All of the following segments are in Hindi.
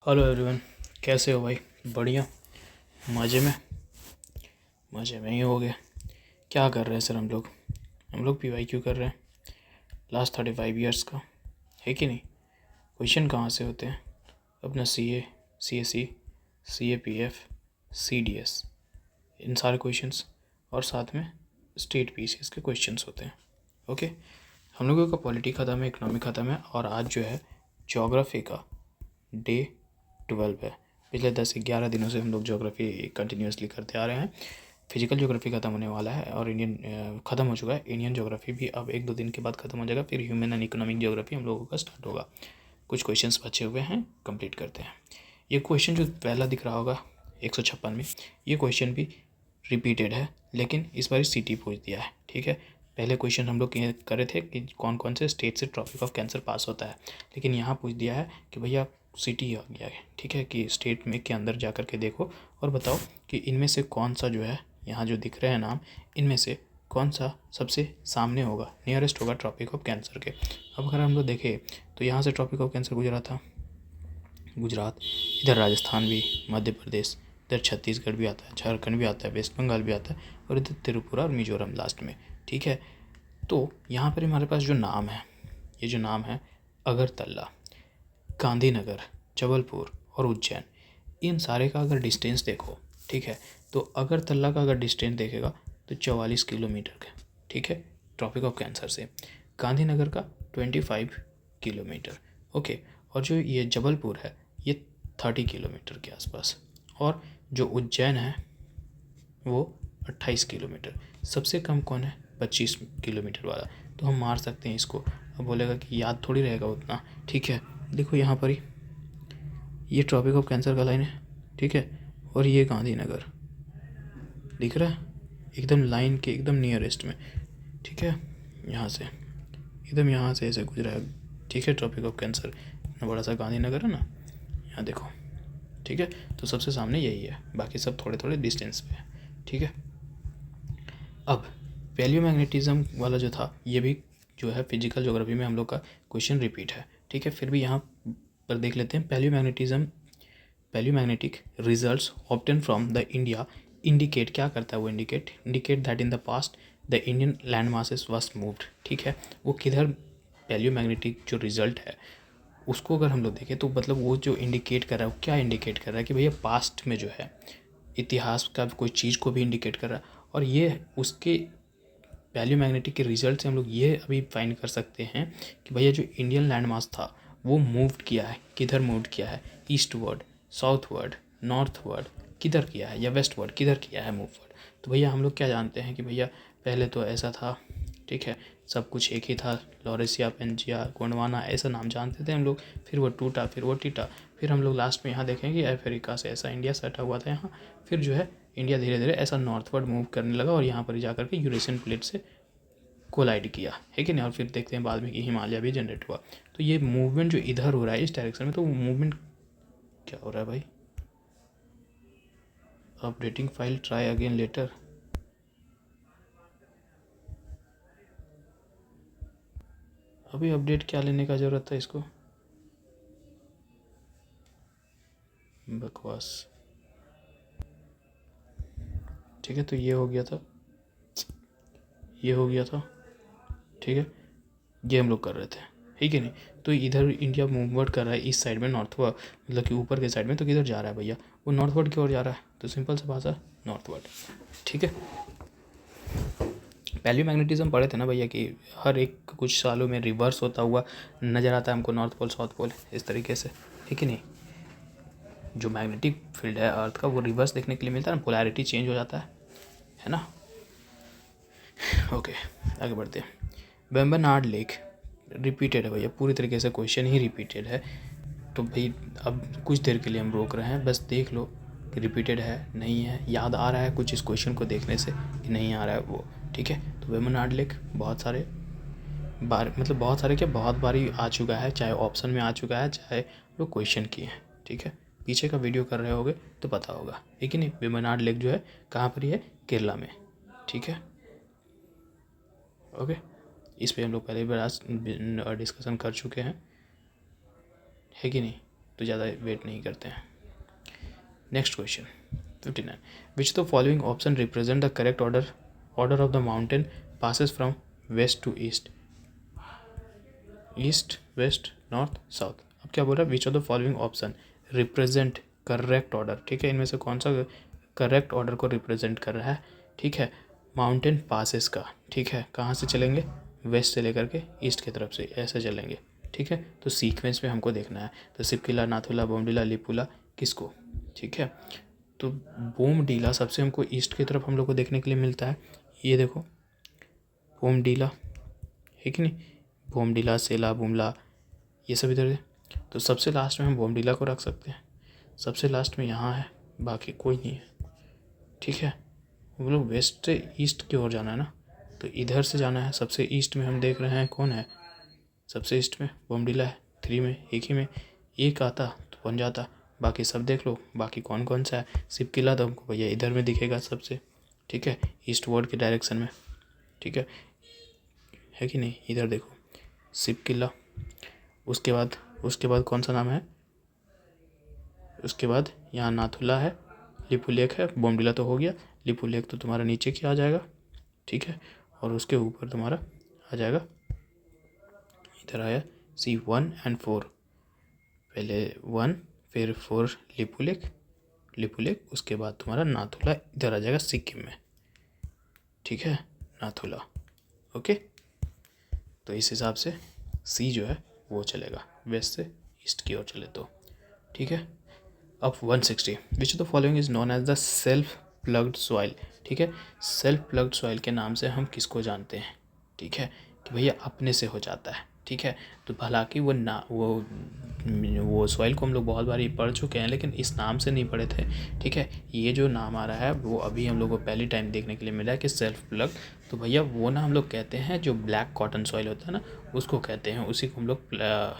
हेलो एवरीवन, कैसे हो भाई? बढ़िया, मज़े में। मज़े में ही हो गया। क्या कर रहे हैं सर? हम लोग PYQ कर रहे हैं लास्ट 35 ईयर्स का, है कि नहीं? क्वेश्चन कहाँ से होते हैं? अपना CA, CSE, CAPF, CDS, इन सारे क्वेश्चंस और साथ में स्टेट PCS के क्वेश्चंस होते हैं। ओके, हम लोगों का पॉलिटी ख़त्म है, इकोनॉमी ख़त्म है और आज जो है ज्योग्राफी का डे 12 है। पिछले 10-11 दिनों से हम लोग ज्योग्राफी कंटिन्यूसली करते आ रहे हैं। फिजिकल ज्योग्राफी ख़त्म होने वाला है और इंडियन ख़त्म हो चुका है। इंडियन ज्योग्राफी भी अब 1-2 दिन के बाद ख़त्म हो जाएगा। फिर ह्यूमन एंड इकोनॉमिक ज्योग्राफी हम लोगों का स्टार्ट होगा। कुछ क्वेश्चंस बचे हुए हैं, कंप्लीट करते हैं। ये क्वेश्चन जो पहला दिख रहा होगा 156 में, ये क्वेश्चन भी रिपीटेड है, लेकिन इस बार सिटी पूछ दिया है। ठीक है, पहले क्वेश्चन हम लोग करे थे कि कौन कौन से स्टेट से ट्रॉपिक ऑफ कैंसर पास होता है, लेकिन यहाँ पूछ दिया है कि भैया सिटी आ गया है। ठीक है, कि स्टेट में के अंदर जा कर के देखो और बताओ कि इनमें से कौन सा जो है, यहाँ जो दिख रहे हैं नाम, इनमें से कौन सा सबसे सामने होगा, नियरेस्ट होगा ट्रॉपिक ऑफ कैंसर के। अब अगर हम लोग देखें तो यहाँ से ट्रॉपिक ऑफ कैंसर गुजरा था गुजरात, इधर राजस्थान भी, मध्य प्रदेश, इधर छत्तीसगढ़ भी आता है, झारखंड भी आता है, वेस्ट बंगाल भी आता है और इधर त्रिपुरा और मिजोरम लास्ट में। ठीक है, तो यहाँ पर हमारे पास जो नाम है, ये जो नाम है अगरतला, गांधीनगर, जबलपुर और उज्जैन, इन सारे का अगर डिस्टेंस देखो, ठीक है, तो अगरतला का अगर डिस्टेंस देखेगा तो 44 किलोमीटर का, ठीक है, ट्रॉपिक ऑफ कैंसर से। गांधीनगर का 25 किलोमीटर, ओके, और जो ये जबलपुर है ये 30 किलोमीटर के आसपास, और जो उज्जैन है वो 28 किलोमीटर। सबसे कम कौन है? 25 किलोमीटर वाला। तो हम मार सकते हैं इसको। अब बोलेगा कि याद थोड़ी रहेगा उतना। ठीक है, देखो यहाँ पर ही ये ट्रॉपिक ऑफ कैंसर का लाइन है, ठीक है, और ये गांधीनगर दिख रहा है एकदम लाइन के एकदम नियरेस्ट में। ठीक है, यहाँ से एकदम यहाँ से ऐसे गुजरा है। ठीक है, ट्रॉपिक ऑफ कैंसर इतना बड़ा सा गांधीनगर है ना, यहाँ देखो। ठीक है, तो सबसे सामने यही है, बाकी सब थोड़े थोड़े डिस्टेंस पे है। ठीक है, अब पैलियोमैग्नेटिज्म वाला जो था, ये भी जो है फिजिकल ज्योग्राफी में हम लोग का क्वेश्चन रिपीट है। ठीक है, फिर भी यहाँ पर देख लेते हैं। Palaeomagnetic results obtain from the India indicate, क्या करता है वो? Indicate that in the past the Indian land masses was moved. ठीक है, वो किधर, पैलियोमैग्नेटिक जो रिजल्ट है उसको अगर हम लोग देखें तो मतलब वो जो इंडिकेट कर रहा है, वो क्या इंडिकेट कर रहा है कि भैया पास्ट में जो है इतिहास का कोई चीज़ को भी इंडिकेट कर रहा है। और ये उसके पैलियोमैग्नेटिक के रिजल्ट से हम लोग ये अभी फाइंड कर सकते हैं कि भैया जो इंडियन लैंड मास था वो मूव्ड किया है, किधर मूव्ड किया है, ईस्टवर्ड, साउथवर्ड, नॉर्थवर्ड किधर किया है, या वेस्टवर्ड किधर किया है मूववर्ड। तो भैया हम लोग क्या जानते हैं कि भैया पहले तो ऐसा था, ठीक है, सब कुछ एक ही था, लॉरेसिया, पेंजिया, गोंडवाना, ऐसा नाम जानते थे हम लोग। फिर वो टूटा, फिर वो टीटा, फिर हम लोग लास्ट में यहाँ देखें कि अफ्रीका से ऐसा इंडिया सटा हुआ था यहाँ। फिर जो है इंडिया धीरे धीरे ऐसा नॉर्थवर्ड मूव करने लगा और यहाँ पर जाकर के यूरेशियन प्लेट से कोलाइड किया, है कि नहीं। और फिर देखते हैं बाद में कि हिमालय भी जनरेट हुआ। तो ये मूवमेंट जो इधर हो रहा है इस डायरेक्शन में, तो वो मूवमेंट क्या हो रहा है भाई? Updating file, try again later. अभी अपडेट क्या लेने का ज़रूरत था इसको? बकवास। ठीक है, तो ये हो गया था, ये हो गया था। ठीक है, ये हम लोग कर रहे थे, है कि नहीं। तो इधर इंडिया मूवमेंट कर रहा है इस साइड में, नॉर्थवर्ड, मतलब कि ऊपर के साइड में। तो किधर जा रहा है भैया? वो नॉर्थवर्ड की ओर जा रहा है। तो सिंपल सा भाषा, नॉर्थवर्ड। ठीक है, पैलियोमैग्नेटिज्म पढ़े थे ना भैया कि हर एक कुछ सालों में रिवर्स होता हुआ नज़र आता है हमको, नॉर्थ पोल साउथ पोल इस तरीके से, है कि नहीं। जो मैग्नेटिक फील्ड है अर्थ का वो रिवर्स देखने के लिए मिलता है ना, पोलैरिटी चेंज हो जाता है ना। ओके, आगे बढ़ते हैं। वेम्बनाड लेक रिपीटेड है भैया, पूरी तरीके से क्वेश्चन ही रिपीटेड है। तो भाई अब कुछ देर के लिए हम रोक रहे हैं, बस देख लो कि रिपीटेड है नहीं है, याद आ रहा है कुछ इस क्वेश्चन को देखने से कि नहीं आ रहा है वो। ठीक है, तो वेम्बनाड लेक बहुत सारे बार, मतलब बहुत सारे क्या, बहुत बारी आ चुका है, चाहे ऑप्शन में आ चुका है, चाहे वो क्वेश्चन किए हैं। ठीक है, पीछे का वीडियो कर रहे होगे तो पता होगा, है नहीं। वेम्बनाड लेक जो है कहाँ पर ही है? केरला में। ठीक है, ओके, इस पर हम लोग पहले भी आज डिस्कशन कर चुके हैं, है कि नहीं। तो ज़्यादा वेट नहीं करते हैं। Next question 59, which the following option represent the correct order of the mountain passes from west to east, east west north south. अब क्या बोल रहा है, which of the following option represent correct order, ठीक है, इनमें से कौन सा करेक्ट ऑर्डर को रिप्रेजेंट कर रहा है, ठीक है, माउंटेन पासिस का, ठीक है, कहाँ से चलेंगे, वेस्ट से लेकर के ईस्ट की तरफ से ऐसे चलेंगे, ठीक है। तो सीक्वेंस में हमको देखना है, तो सिपकिला, नाथुला, बोमडिला, लिपुला किसको, ठीक है। तो बोमडिला सबसे हमको ईस्ट की तरफ हम लोग को देखने के लिए मिलता है, ये देखो बोमडिला है कि नहीं, बोमडिला, सेला, बुमला, ये सब इधर है। तो सबसे लास्ट में हम बोमडिला को रख सकते हैं, सबसे लास्ट में यहाँ है, बाकी कोई नहीं है, ठीक है। वो लोग वेस्ट से ईस्ट की ओर जाना है ना, तो इधर से जाना है। सबसे ईस्ट में हम देख रहे हैं कौन है, सबसे ईस्ट में बोमडिला है, 3 में एक ही में एक आता तो बन जाता। बाकी सब देख लो, बाकी कौन कौन सा है, सिपकिला तो हमको भैया इधर में दिखेगा सबसे, ठीक है, ईस्ट वर्ड के डायरेक्शन में, ठीक है कि नहीं, इधर देखो सिपकिला। उसके बाद कौन सा नाम है, उसके बाद यहाँ नाथुला है, लिपुलेख है, बोमडिला तो हो गया, लिपुलेख तो तुम्हारा नीचे की आ जाएगा, ठीक है, और उसके ऊपर तुम्हारा आ जाएगा, इधर आया C1 and 4, पहले 1 फिर 4 लिपुलेख, उसके बाद तुम्हारा नाथुला इधर आ जाएगा सिक्किम में, ठीक है, नाथुला, ओके। तो इस हिसाब से सी जो है वो चलेगा, वेस्ट से ईस्ट की ओर चले तो, ठीक है। अब 160, which of the following is known as the self plugged soil, ठीक है। सेल्फ प्लग्ड सॉइल के नाम से हम किसको जानते हैं, ठीक है, कि भैया अपने से हो जाता है, ठीक है। तो हालांकि वो सॉइल को हम लोग बहुत बार पढ़ चुके हैं, लेकिन इस नाम से नहीं पढ़े थे, ठीक है। ये जो नाम आ रहा है वो अभी हम लोग को पहली टाइम देखने के लिए मिला है कि सेल्फ प्लग, तो भैया वो ना हम लोग कहते हैं जो ब्लैक कॉटन सॉइल होता है ना, उसको कहते हैं, उसी को हम लोग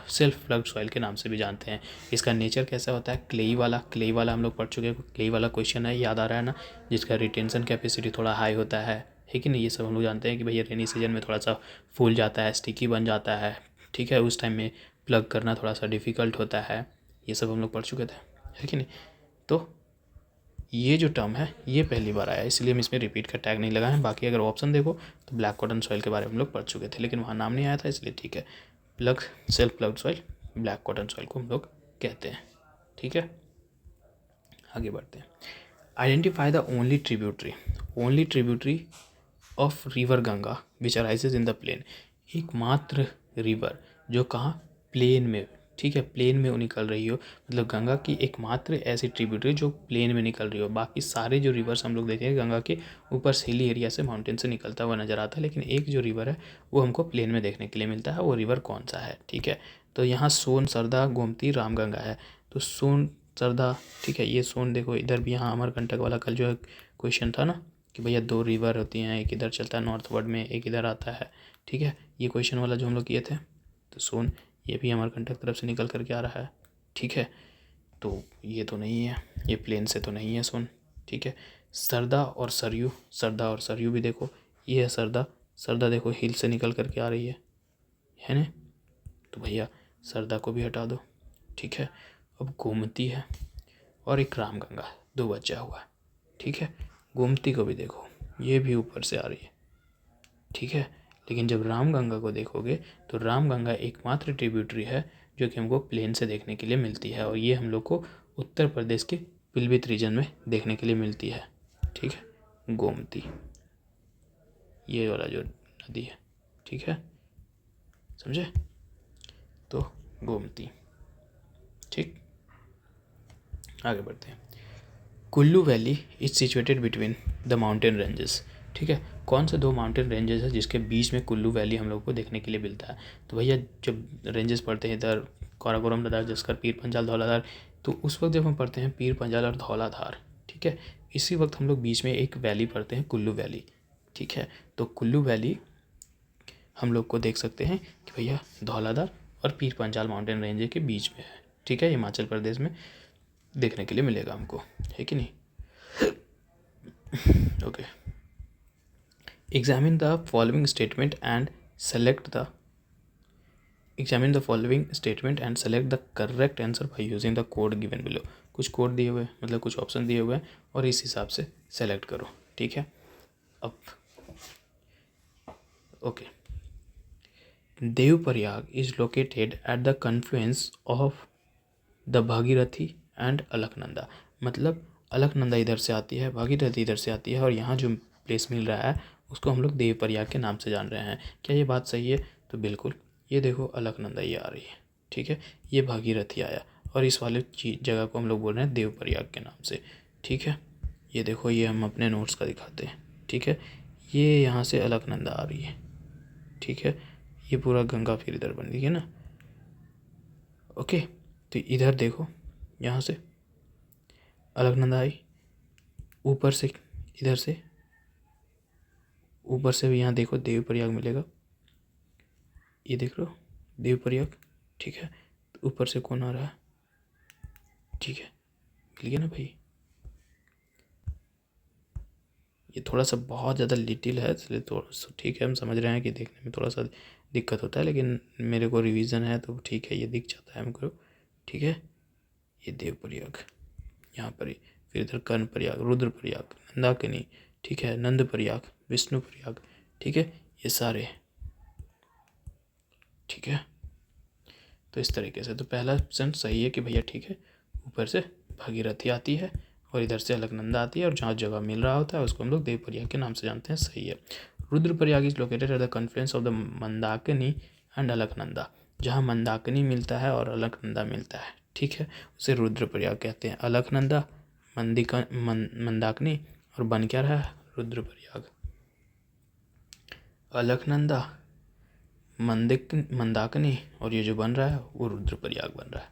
सेल्फ प्लग्ड सॉइल के नाम से भी जानते हैं। इसका नेचर कैसा होता है, क्लेई वाला हम लोग पढ़ चुके हैं, क्लेई वाला क्वेश्चन है, याद आ रहा है ना, जिसका रिटेंशन कैपेसिटी थोड़ा हाई होता है कि नहीं, ये सब हम लोग जानते हैं कि भैया रेनी सीजन में थोड़ा सा फूल जाता है, स्टिकी बन जाता है, ठीक है, उस टाइम में प्लग करना थोड़ा सा डिफ़िकल्ट होता है, ये सब हम लोग पढ़ चुके थे, है कि नहीं। तो ये जो टर्म है ये पहली बार आया, इसलिए हम इसमें रिपीट का टैग नहीं लगाए हैं। बाकी अगर ऑप्शन देखो तो ब्लैक कॉटन सॉइल के बारे में हम लोग पढ़ चुके थे, लेकिन वहाँ नाम नहीं आया था, इसलिए ठीक है, self plugged soil black cotton soil को हम लोग कहते हैं, ठीक है। आगे बढ़ते हैं। Identify the only tributary of river Ganga which arises in the plain, एकमात्र रिवर जो कहाँ, प्लेन में, ठीक है, प्लेन में वो निकल रही हो, मतलब गंगा की एकमात्र ऐसी ट्रिब्यूटरी जो प्लेन में निकल रही हो। बाकी सारे जो रिवर्स हम लोग देखेंगे गंगा के ऊपर से हिली एरिया से, माउंटेन से निकलता हुआ नजर आता है, लेकिन एक जो रिवर है वो हमको प्लेन में देखने के लिए मिलता है, वो रिवर कौन सा है, ठीक है। तो यहाँ सोन, सरदा, गोमती, रामगंगा है। तो सोन, सरदा, ठीक है, ये सोन देखो, इधर भी यहाँ अमरकंटक वाला कल जो क्वेश्चन था ना कि भैया 2 रिवर होती हैं, एक इधर चलता है नॉर्थ वर्ड में, एक इधर आता है, ठीक है, ये क्वेश्चन वाला जो हम लोग किए थे। तो सोन ये भी अमरकंटक तरफ से निकल करके आ रहा है, ठीक है। तो ये तो नहीं है, ये प्लेन से तो नहीं है सोन, ठीक है। सरदा और सरयू भी देखो, ये है सरदा देखो हिल से निकल करके आ रही है ना, तो भैया सरदा को भी हटा दो, ठीक है। अब गोमती है और एक रामगंगा, 2 बचा हुआ है, ठीक है। गोमती को भी देखो, ये भी ऊपर से आ रही है, ठीक है। लेकिन जब रामगंगा को देखोगे तो रामगंगा एकमात्र ट्रिब्यूटरी है जो कि हमको प्लेन से देखने के लिए मिलती है, और ये हम लोग को उत्तर प्रदेश के पिलभित रीजन में देखने के लिए मिलती है, ठीक है, गोमती, ये वाला जो नदी है, ठीक है, समझे, तो गोमती, ठीक। आगे बढ़ते हैं। Kullu valley is situated between the mountain ranges, ठीक है, कौन से 2 माउंटेन रेंजेस है जिसके बीच में कुल्लू वैली हम लोग को देखने के लिए मिलता है। तो भैया जब रेंजेस पढ़ते हैं इधर काराकोरम, लद्दाख, जस्कर, पीर पंजाल, धौलाधार, तो उस वक्त जब हम पढ़ते हैं पीर पंजाल और धौलाधार, ठीक है, इसी वक्त हम लोग बीच में एक वैली पढ़ते हैं कुल्लू वैली, ठीक है। तो कुल्लू वैली हम लोग को देख सकते हैं कि भैया धौलाधार और पीर पंजाल माउंटेन रेंज के बीच में है, ठीक है, हिमाचल प्रदेश में देखने के लिए मिलेगा हमको, है कि नहीं, okay. Examine the following statement and select the examine the following statement and select the correct answer by using the code given below. कुछ कोड दिए हुए मतलब कुछ ऑप्शन दिए हुए हैं और इस हिसाब से सेलेक्ट करो, ठीक है। अब okay, Devprayag is located at the confluence of the Bhagirathi and Alaknanda. मतलब अलकनंदा इधर से आती है, भागीरथी इधर से आती है और यहाँ जो प्लेस मिल रहा है उसको हम लोग देवप्रयाग के नाम से जान रहे हैं। क्या ये बात सही है? तो बिल्कुल, ये देखो अलकनंदा ये आ रही है, ठीक है, ये भागीरथी आया और इस वाले जगह को हम लोग बोल रहे हैं देवप्रयाग के नाम से, ठीक है। ये देखो, ये हम अपने नोट्स का दिखाते हैं, ठीक है। ये यहाँ से अलकनंदा आ रही है, ठीक है। ये पूरा गंगा फिर इधर बन गई है ना, ओके। तो इधर देखो, यहाँ से अलकनंदा आई, ऊपर से इधर से ऊपर से भी यहाँ देखो देवप्रयाग मिलेगा, ये देख लो देवप्रयाग, ठीक है। तो ऊपर से कौन आ रहा है? ठीक है, मिल गया ना भाई। ये थोड़ा सा बहुत ज़्यादा लिटिल है इसलिए थोड़ा सा, ठीक है, हम समझ रहे हैं कि देखने में थोड़ा सा दिक्कत होता है, लेकिन मेरे को रिवीजन है तो ठीक है, ये दिख जाता है हमको, ठीक है। ये देवप्रयाग यहाँ पर ही, फिर इधर कर्णप्रयाग, रुद्रप्रयाग, नंदाकिनी, ठीक है, नंदप्रयाग, विष्णुप्रयाग, ठीक है, ये सारे, ठीक है। तो इस तरीके से तो पहला ऑप्शन सही है कि भैया ठीक है, ऊपर से भागीरथी आती है और इधर से अलकनंदा आती है और जहाँ जगह मिल रहा होता है उसको हम लोग देवप्रयाग के नाम से जानते हैं, सही है। Rudraprayag is located at the confluence of the Mandakini and Alaknanda. जहाँ मंदाकिनी मिलता है और अलकनंदा मिलता है, ठीक है, उसे रुद्रप्रयाग कहते हैं। अलकनंदा, मंदाकिनी और बन क्या रहा है? रुद्रप्रयाग। अलकनंदा, मंदाकिनी और ये जो बन रहा है वो रुद्रप्रयाग बन रहा है,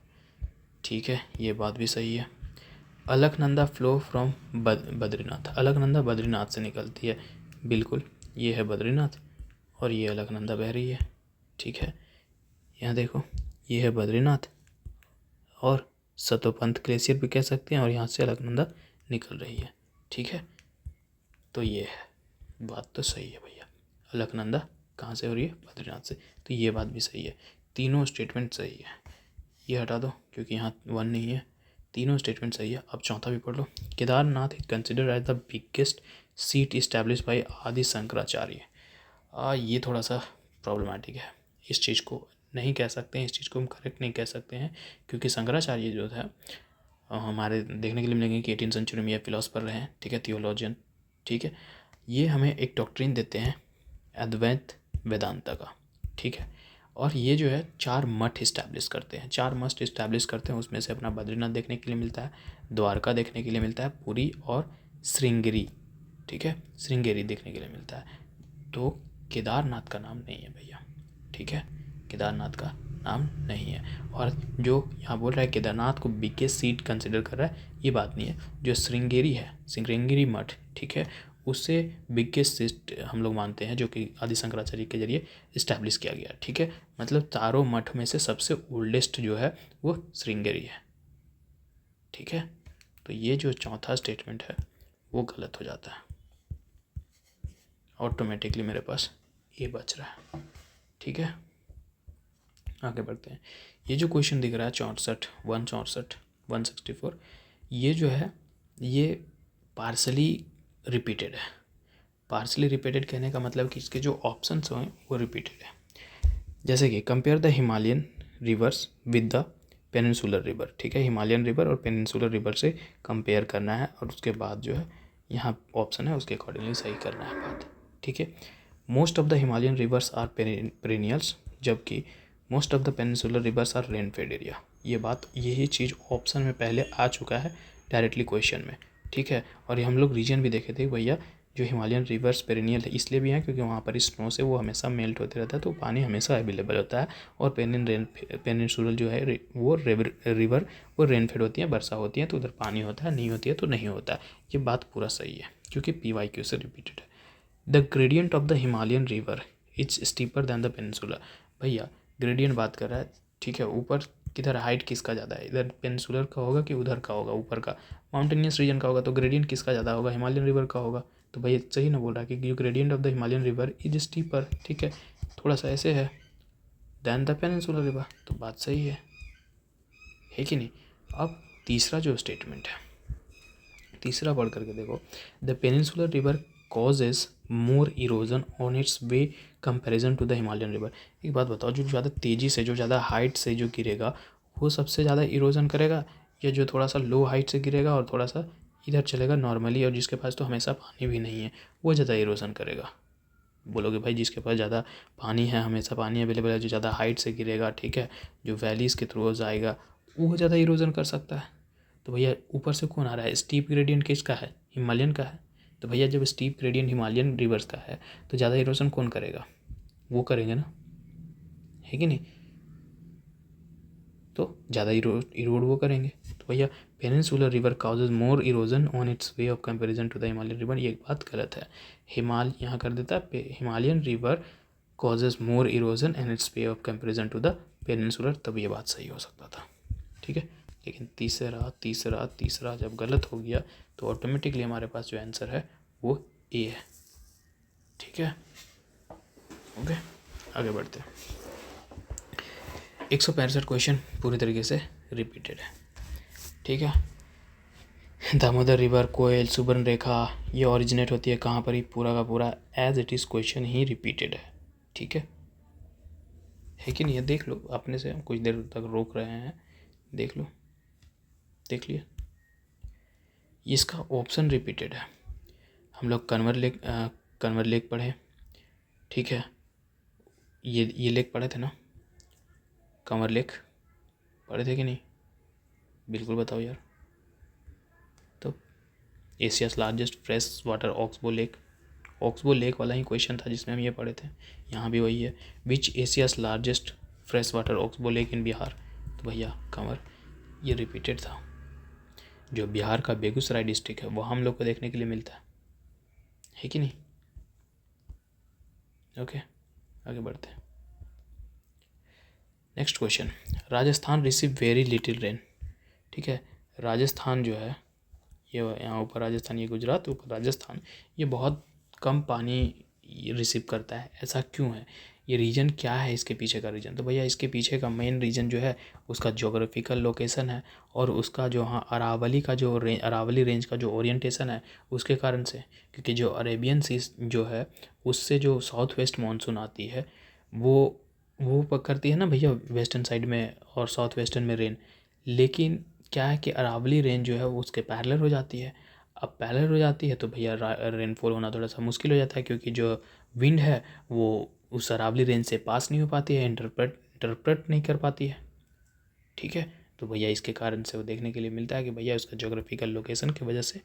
ठीक है, ये बात भी सही है। Alaknanda flow from Badrinath. अलकनंदा बद्रीनाथ से निकलती है, बिल्कुल, ये है बद्रीनाथ और ये अलकनंदा बह रही है, ठीक है। यहाँ देखो, ये है बद्रीनाथ और सतोपंथ ग्लेशियर भी कह सकते हैं और यहाँ से अलकनंदा निकल रही है, ठीक है। तो ये है, बात तो सही है भैया। अलकनंदा कहाँ से हो रही है? बद्रीनाथ से, तो ये बात भी सही है। तीनों स्टेटमेंट सही है, ये हटा दो क्योंकि यहाँ 1 नहीं है, तीनों स्टेटमेंट सही है। अब चौथा भी पढ़ लो। Kedarnath is considered as the biggest seat establish by Adi Shankaracharya. ये थोड़ा सा प्रॉब्लमेटिक है, इस चीज़ को नहीं कह सकते हैं, इस चीज़ को हम करेक्ट नहीं कह सकते हैं क्योंकि शंकराचार्य जो था हमारे देखने के लिए मिलेंगे कि 18वीं सेंचुरी में ये फिलोसफर रहे हैं, ठीक है, थियोलॉजियन, ठीक है। ये हमें एक डॉक्ट्रिन देते हैं अद्वैत वेदांता का, ठीक है। और ये जो है 4 मठ इस्टेब्लिश करते हैं, 4 मठ इस्टेब्लिश करते हैं। उसमें से अपना बद्रीनाथ देखने के लिए मिलता है, द्वारका देखने के लिए मिलता है, पुरी और श्रृंगेरी, ठीक है, श्रृंगेरी देखने के लिए मिलता है। तो केदारनाथ का नाम नहीं है भैया, ठीक है, केदारनाथ का नाम नहीं है। और जो यहाँ बोल रहा है केदारनाथ को बिगेस्ट सीट कंसिडर कर रहा है, ये बात नहीं है। जो श्रृंगेरी है, श्रृंगेरी मठ, ठीक है, उससे बिगेस्ट सीट हम लोग मानते हैं जो कि आदि शंकराचार्य के जरिए इस्टेब्लिश किया गया, ठीक है। मतलब चारों मठ में से सबसे ओल्डेस्ट जो है वो श्रृंगेरी है, ठीक है। तो ये जो चौथा स्टेटमेंट है वो गलत हो जाता है, ऑटोमेटिकली मेरे पास ये बच रहा है, ठीक है। आगे बढ़ते हैं। ये जो क्वेश्चन दिख रहा है 164, 164, ये जो है ये पार्सली रिपीटेड है। पार्सली रिपीटेड कहने का मतलब कि इसके जो ऑप्शंस हैं वो रिपीटेड है। जैसे कि compare the Himalayan reverse with the peninsular river, ठीक है, हिमालयन रिवर और पेनिनसुलर रिवर से कंपेयर करना है और उसके बाद जो है यहाँ ऑप्शन है उसके अकॉर्डिंगली सही करना है बात, ठीक है। Most of the Himalayan rivers are perennials, जबकि most of the peninsular rivers are rainfed area. ये बात, यही चीज़ ऑप्शन में पहले आ चुका है डायरेक्टली क्वेश्चन में, ठीक है। और ये हम लोग रीजन भी देखे थे भैया, जो हिमालयन रिवर्स पेरिनियल है इसलिए भी है क्योंकि वहाँ पर स्नो से वो हमेशा मेल्ट होते रहता है तो पानी हमेशा अवेलेबल होता है। और पेनिनसुलर जो है वो रिवर वो रेनफेड होती है, वर्षा होती है तो उधर पानी होता है, नहीं होती है तो नहीं होता है। ये बात पूरा सही है क्योंकि PYQ से रिपीटेड है। The gradient of the Himalayan river is steeper than the peninsular. भैया ग्रेडियंट बात कर रहा है, ठीक है, ऊपर किधर हाइट किसका ज़्यादा है, इधर पेनिनसुलर का होगा कि उधर का होगा, ऊपर का माउंटेनियस रीजन का होगा, तो ग्रेडियंट किसका ज़्यादा होगा, हिमालयन रिवर का होगा। तो भाई सही ना बोल रहा है कि gradient of the Himalayan river is steeper, ठीक है, थोड़ा सा ऐसे है, देन द पेनिनसुलर रिवर। तो बात सही है कि नहीं। अब तीसरा जो स्टेटमेंट है, तीसरा पढ़ करके देखो, the peninsular river causes more erosion on its way comparison to the Himalayan river. एक बात बताओ, जो ज़्यादा तेज़ी से, जो ज़्यादा हाइट से जो गिरेगा वो सबसे ज़्यादा इरोजन करेगा, या जो थोड़ा सा लो हाइट से गिरेगा और थोड़ा सा इधर चलेगा नॉर्मली और जिसके पास तो हमेशा पानी भी नहीं है वो ज़्यादा इरोजन करेगा? बोलोगे भाई जिसके पास ज़्यादा पानी है, हमेशा पानी अवेलेबल है, जो ज़्यादा हाइट से गिरेगा, ठीक है, जो वैलीज़ के थ्रू जाएगा, वो ज़्यादा इरोजन कर सकता है। तो भैया ऊपर से कौन आ रहा है? स्टीप ग्रेडियंट किसका है? हिमालयन का है। तो भैया जब स्टीप ग्रेडियंट हिमालयन रिवर्स का है तो ज़्यादा इरोजन कौन करेगा? वो करेंगे ना, है कि नहीं। तो ज़्यादा इरोड वो करेंगे। तो भैया peninsular river causes more erosion on its way of comparison to the Himalayan river, ये बात गलत है। यहाँ कर देता है Himalayan river causes more erosion and its way of comparison to the peninsular, तब ये बात सही हो सकता था, ठीक है। लेकिन तीसरा तीसरा तीसरा जब गलत हो गया तो ऑटोमेटिकली हमारे पास जो आंसर है वो ए है, ठीक है। ओके, आगे बढ़ते हैं। 165 क्वेश्चन पूरी तरीके से रिपीटेड है, ठीक है। दामोदर रिवर, कोयल, सुबर्ण रेखा, ये ओरिजिनेट होती है कहाँ पर? ही पूरा का पूरा एज इट इज़ क्वेश्चन ही रिपीटेड है, ठीक है कि नहीं। ये देख लो, अपने से हम कुछ देर तक रोक रहे हैं, देख लो, देख लिया। इसका ऑप्शन रिपीटेड है। हम लोग कन्वर लेक पढ़े, ठीक है, ये लेक पढ़े थे ना, कंवर लेक पढ़े थे कि नहीं? बिल्कुल बताओ यार। तो Asia's largest fresh water oxbow lake वाला ही क्वेश्चन था जिसमें हम ये पढ़े थे, यहाँ भी वही है। Which Asia's largest fresh water oxbow lake in Bihar? तो भैया कंवर, ये रिपीटेड था। जो बिहार का बेगूसराय डिस्ट्रिक्ट है वो हम लोग को देखने के लिए मिलता है कि नहीं। ओके, आगे बढ़ते हैं। Next question, Rajasthan receive very little rain, ठीक है। राजस्थान जो है, ये यहाँ ऊपर राजस्थान, ये गुजरात, ऊपर राजस्थान, ये बहुत कम पानी रिसीव करता है। ऐसा क्यों है? ये रीजन क्या है इसके पीछे का रीजन? तो भैया इसके पीछे का मेन रीजन जो है उसका जोग्राफिकल लोकेशन है और उसका जो हाँ अरावली का जो अरावली रेंज का जो ओरिएंटेशन है उसके कारण से। क्योंकि जो अरेबियन सी जो है उससे जो साउथ वेस्ट मानसून आती है वो करती है ना भैया वेस्टर्न साइड में और साउथ वेस्टर्न में रेन। लेकिन क्या है कि अरावली रेंज जो है वो उसके पैरेलल हो जाती है। अब पैरेलल हो जाती है तो भैया रेनफॉल होना थोड़ा सा मुश्किल हो जाता है, क्योंकि जो विंड है वो उस अरावली रेंज से पास नहीं हो पाती है, इंटरप्रेट नहीं कर पाती है, ठीक है। तो भैया इसके कारण से वो देखने के लिए मिलता है कि भैया उसका जोग्राफिकल लोकेशन की वजह से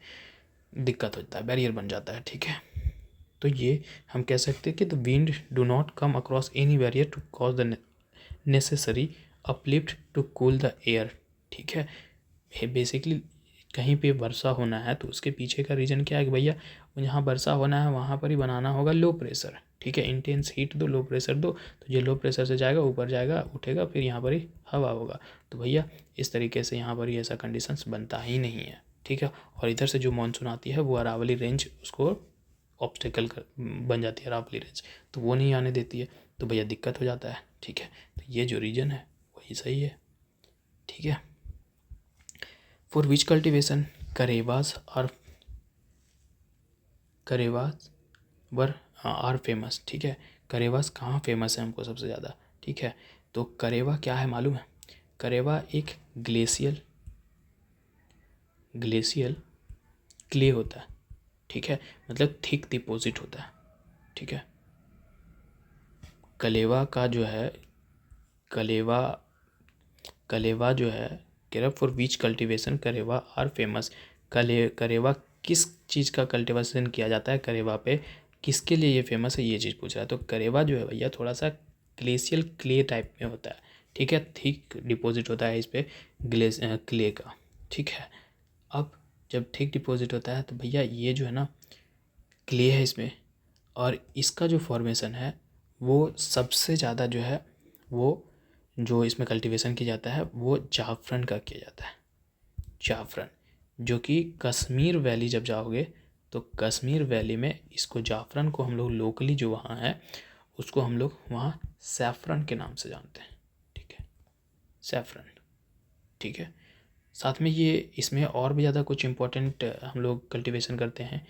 दिक्कत होता है, बैरियर बन जाता है, ठीक है। तो ये हम कह सकते हैं कि the wind do not come across any barrier to cause the necessary uplift to cool the air, ठीक है। बेसिकली कहीं पे वर्षा होना है तो उसके पीछे का रीज़न क्या है कि भैया जहाँ वर्षा होना है वहाँ पर ही बनाना होगा लो प्रेशर, ठीक है। इंटेंस हीट दो, लो प्रेशर दो, तो ये लो प्रेशर से जाएगा ऊपर, जाएगा उठेगा, फिर यहाँ पर ही हवा होगा। तो भैया इस तरीके से यहाँ पर ही ऐसा कंडीशंस बनता ही नहीं है, ठीक है। और इधर से जो मानसून आती है वो अरावली रेंज उसको ऑब्स्टेकल बन जाती है, अरावली रेंज, तो वो नहीं आने देती है, तो भैया दिक्कत हो जाता है, ठीक है। तो ये जो रीजन है वही सही है, ठीक है। For which cultivation karewas were are famous, ठीक है। करेवास कहाँ फेमस है हमको सबसे ज़्यादा, ठीक है। तो करेवा क्या है मालूम है? करेवा एक ग्लेशियल क्ले होता है, ठीक है, मतलब थिक डिपॉजिट होता है, ठीक है। कलेवा का जो है कलेवा जो है karewa for which cultivation karewa are famous. Karewa किस चीज़ का कल्टीवेशन किया जाता है करेवा पे, किसके लिए ये फेमस है, ये चीज़ पूछ रहा है। तो करेवा जो है भैया थोड़ा सा ग्लेशियल क्ले टाइप में होता है, ठीक है, थिक डिपॉजिट होता है इस पर क्ले का, ठीक है। अब जब थिक डिपॉजिट होता है तो भैया ये जो है ना क्ले है इसमें, और इसका जो फॉर्मेशन है वो सबसे ज़्यादा जो है वो जो इसमें कल्टीवेशन किया जाता है वो जाफरन का किया जाता है। जाफरन, जो कि कश्मीर वैली जब जाओगे तो कश्मीर वैली में इसको जाफरन को हम लोग लोकली जो वहाँ है उसको हम लोग वहाँ सैफरन के नाम से जानते हैं, ठीक है, सैफरन, ठीक है। साथ में ये इसमें और भी ज़्यादा कुछ इम्पोर्टेंट हम लोग कल्टीवेशन करते हैं,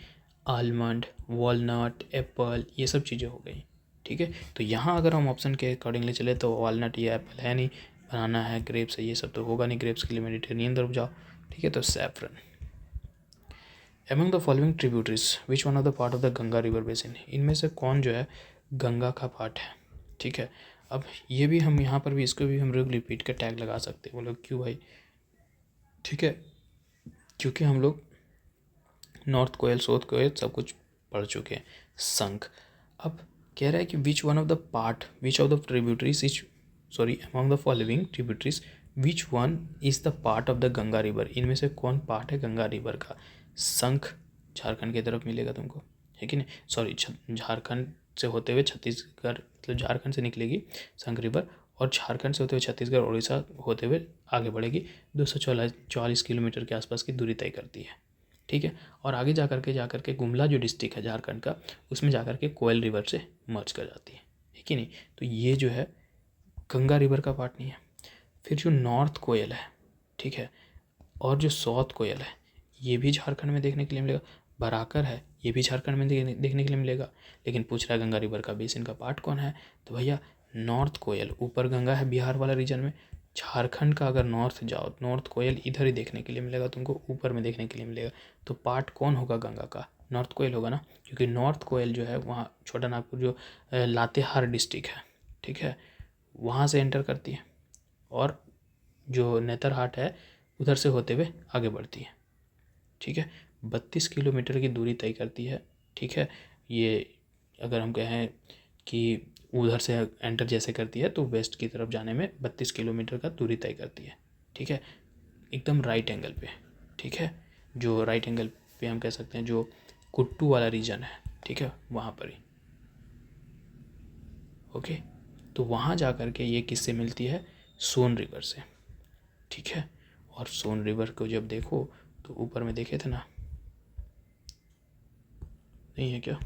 आलमंड, वॉलनट, एप्पल, ये सब चीज़ें हो गई, ठीक है। तो यहाँ अगर हम ऑप्शन के अकॉर्डिंगली चले तो वॉलनट या एप्पल है नहीं, बनाना है, ग्रेप्स है, ये सब तो होगा नहीं, ग्रेप्स के लिए मेडिटेरेनियन तरफ जाओ, ठीक है। तो saffron. Among the following tributaries which one of the part of the Ganga river basin, इनमें से कौन जो है गंगा का पार्ट है, ठीक है। अब ये भी हम यहाँ पर भी इसको भी हम लोग रिपीट का टैग लगा सकते हैं, बोलो क्यों भाई, ठीक है, क्योंकि हम लोग नॉर्थ कोयल, साउथ कोयल सब कुछ पढ़ चुके हैं। संख, अब कह रहा है कि विच one of the part, which of the tributaries is, sorry, among the following tributaries which one is the part of the Ganga river, इनमें से कौन पार्ट है गंगा रिवर का। संख झारखंड की तरफ मिलेगा तुमको, है कि नहीं, सॉरी, झारखंड से होते हुए छत्तीसगढ़, मतलब झारखंड से निकलेगी संख रिवर और झारखंड से होते हुए छत्तीसगढ़, उड़ीसा होते हुए आगे बढ़ेगी, 244 किलोमीटर के आसपास की दूरी तय करती है, ठीक है। और आगे जा करके गुमला जो डिस्ट्रिक्ट है झारखंड का, उसमें जा करके कोयल रिवर से मर्ज कर जाती है कि नहीं। तो ये जो है गंगा रिवर का पार्ट नहीं है। फिर जो नॉर्थ कोयल है, ठीक है, और जो साउथ कोयल है, ये भी झारखंड में देखने के लिए मिलेगा। बराकर है, ये भी झारखंड में देखने के लिए मिलेगा, लेकिन पूछ रहा है गंगा रिवर का बेसिन का पार्ट कौन है, तो भैया नॉर्थ कोयल, ऊपर गंगा है बिहार वाला रीजन में, झारखंड का अगर नॉर्थ जाओ, नॉर्थ कोयल इधर ही देखने के लिए मिलेगा तुमको, ऊपर में देखने के लिए मिलेगा। तो पार्ट कौन होगा गंगा का, नॉर्थ कोयल होगा ना, क्योंकि नॉर्थ कोयल जो है वहाँ छोटा नागपुर जो लातेहार डिस्ट्रिक्ट है, ठीक है, वहाँ से एंटर करती है और जो नेतरहाट है उधर से होते हुए आगे बढ़ती है, ठीक है। 32 किलोमीटर की दूरी तय करती है, ठीक है। ये अगर हम कहें कि उधर से एंटर जैसे करती है तो वेस्ट की तरफ जाने में 32 किलोमीटर का दूरी तय करती है, ठीक है, एकदम राइट एंगल पे, ठीक है। जो राइट एंगल पे हम कह सकते हैं जो कुट्टू वाला रीजन है, ठीक है, वहाँ पर ही, ओके। तो वहाँ जा कर के ये किससे मिलती है, सोन रिवर से, ठीक है। और सोन रिवर को जब देखो तो ऊपर में देखे थे ना, नहीं है क्या,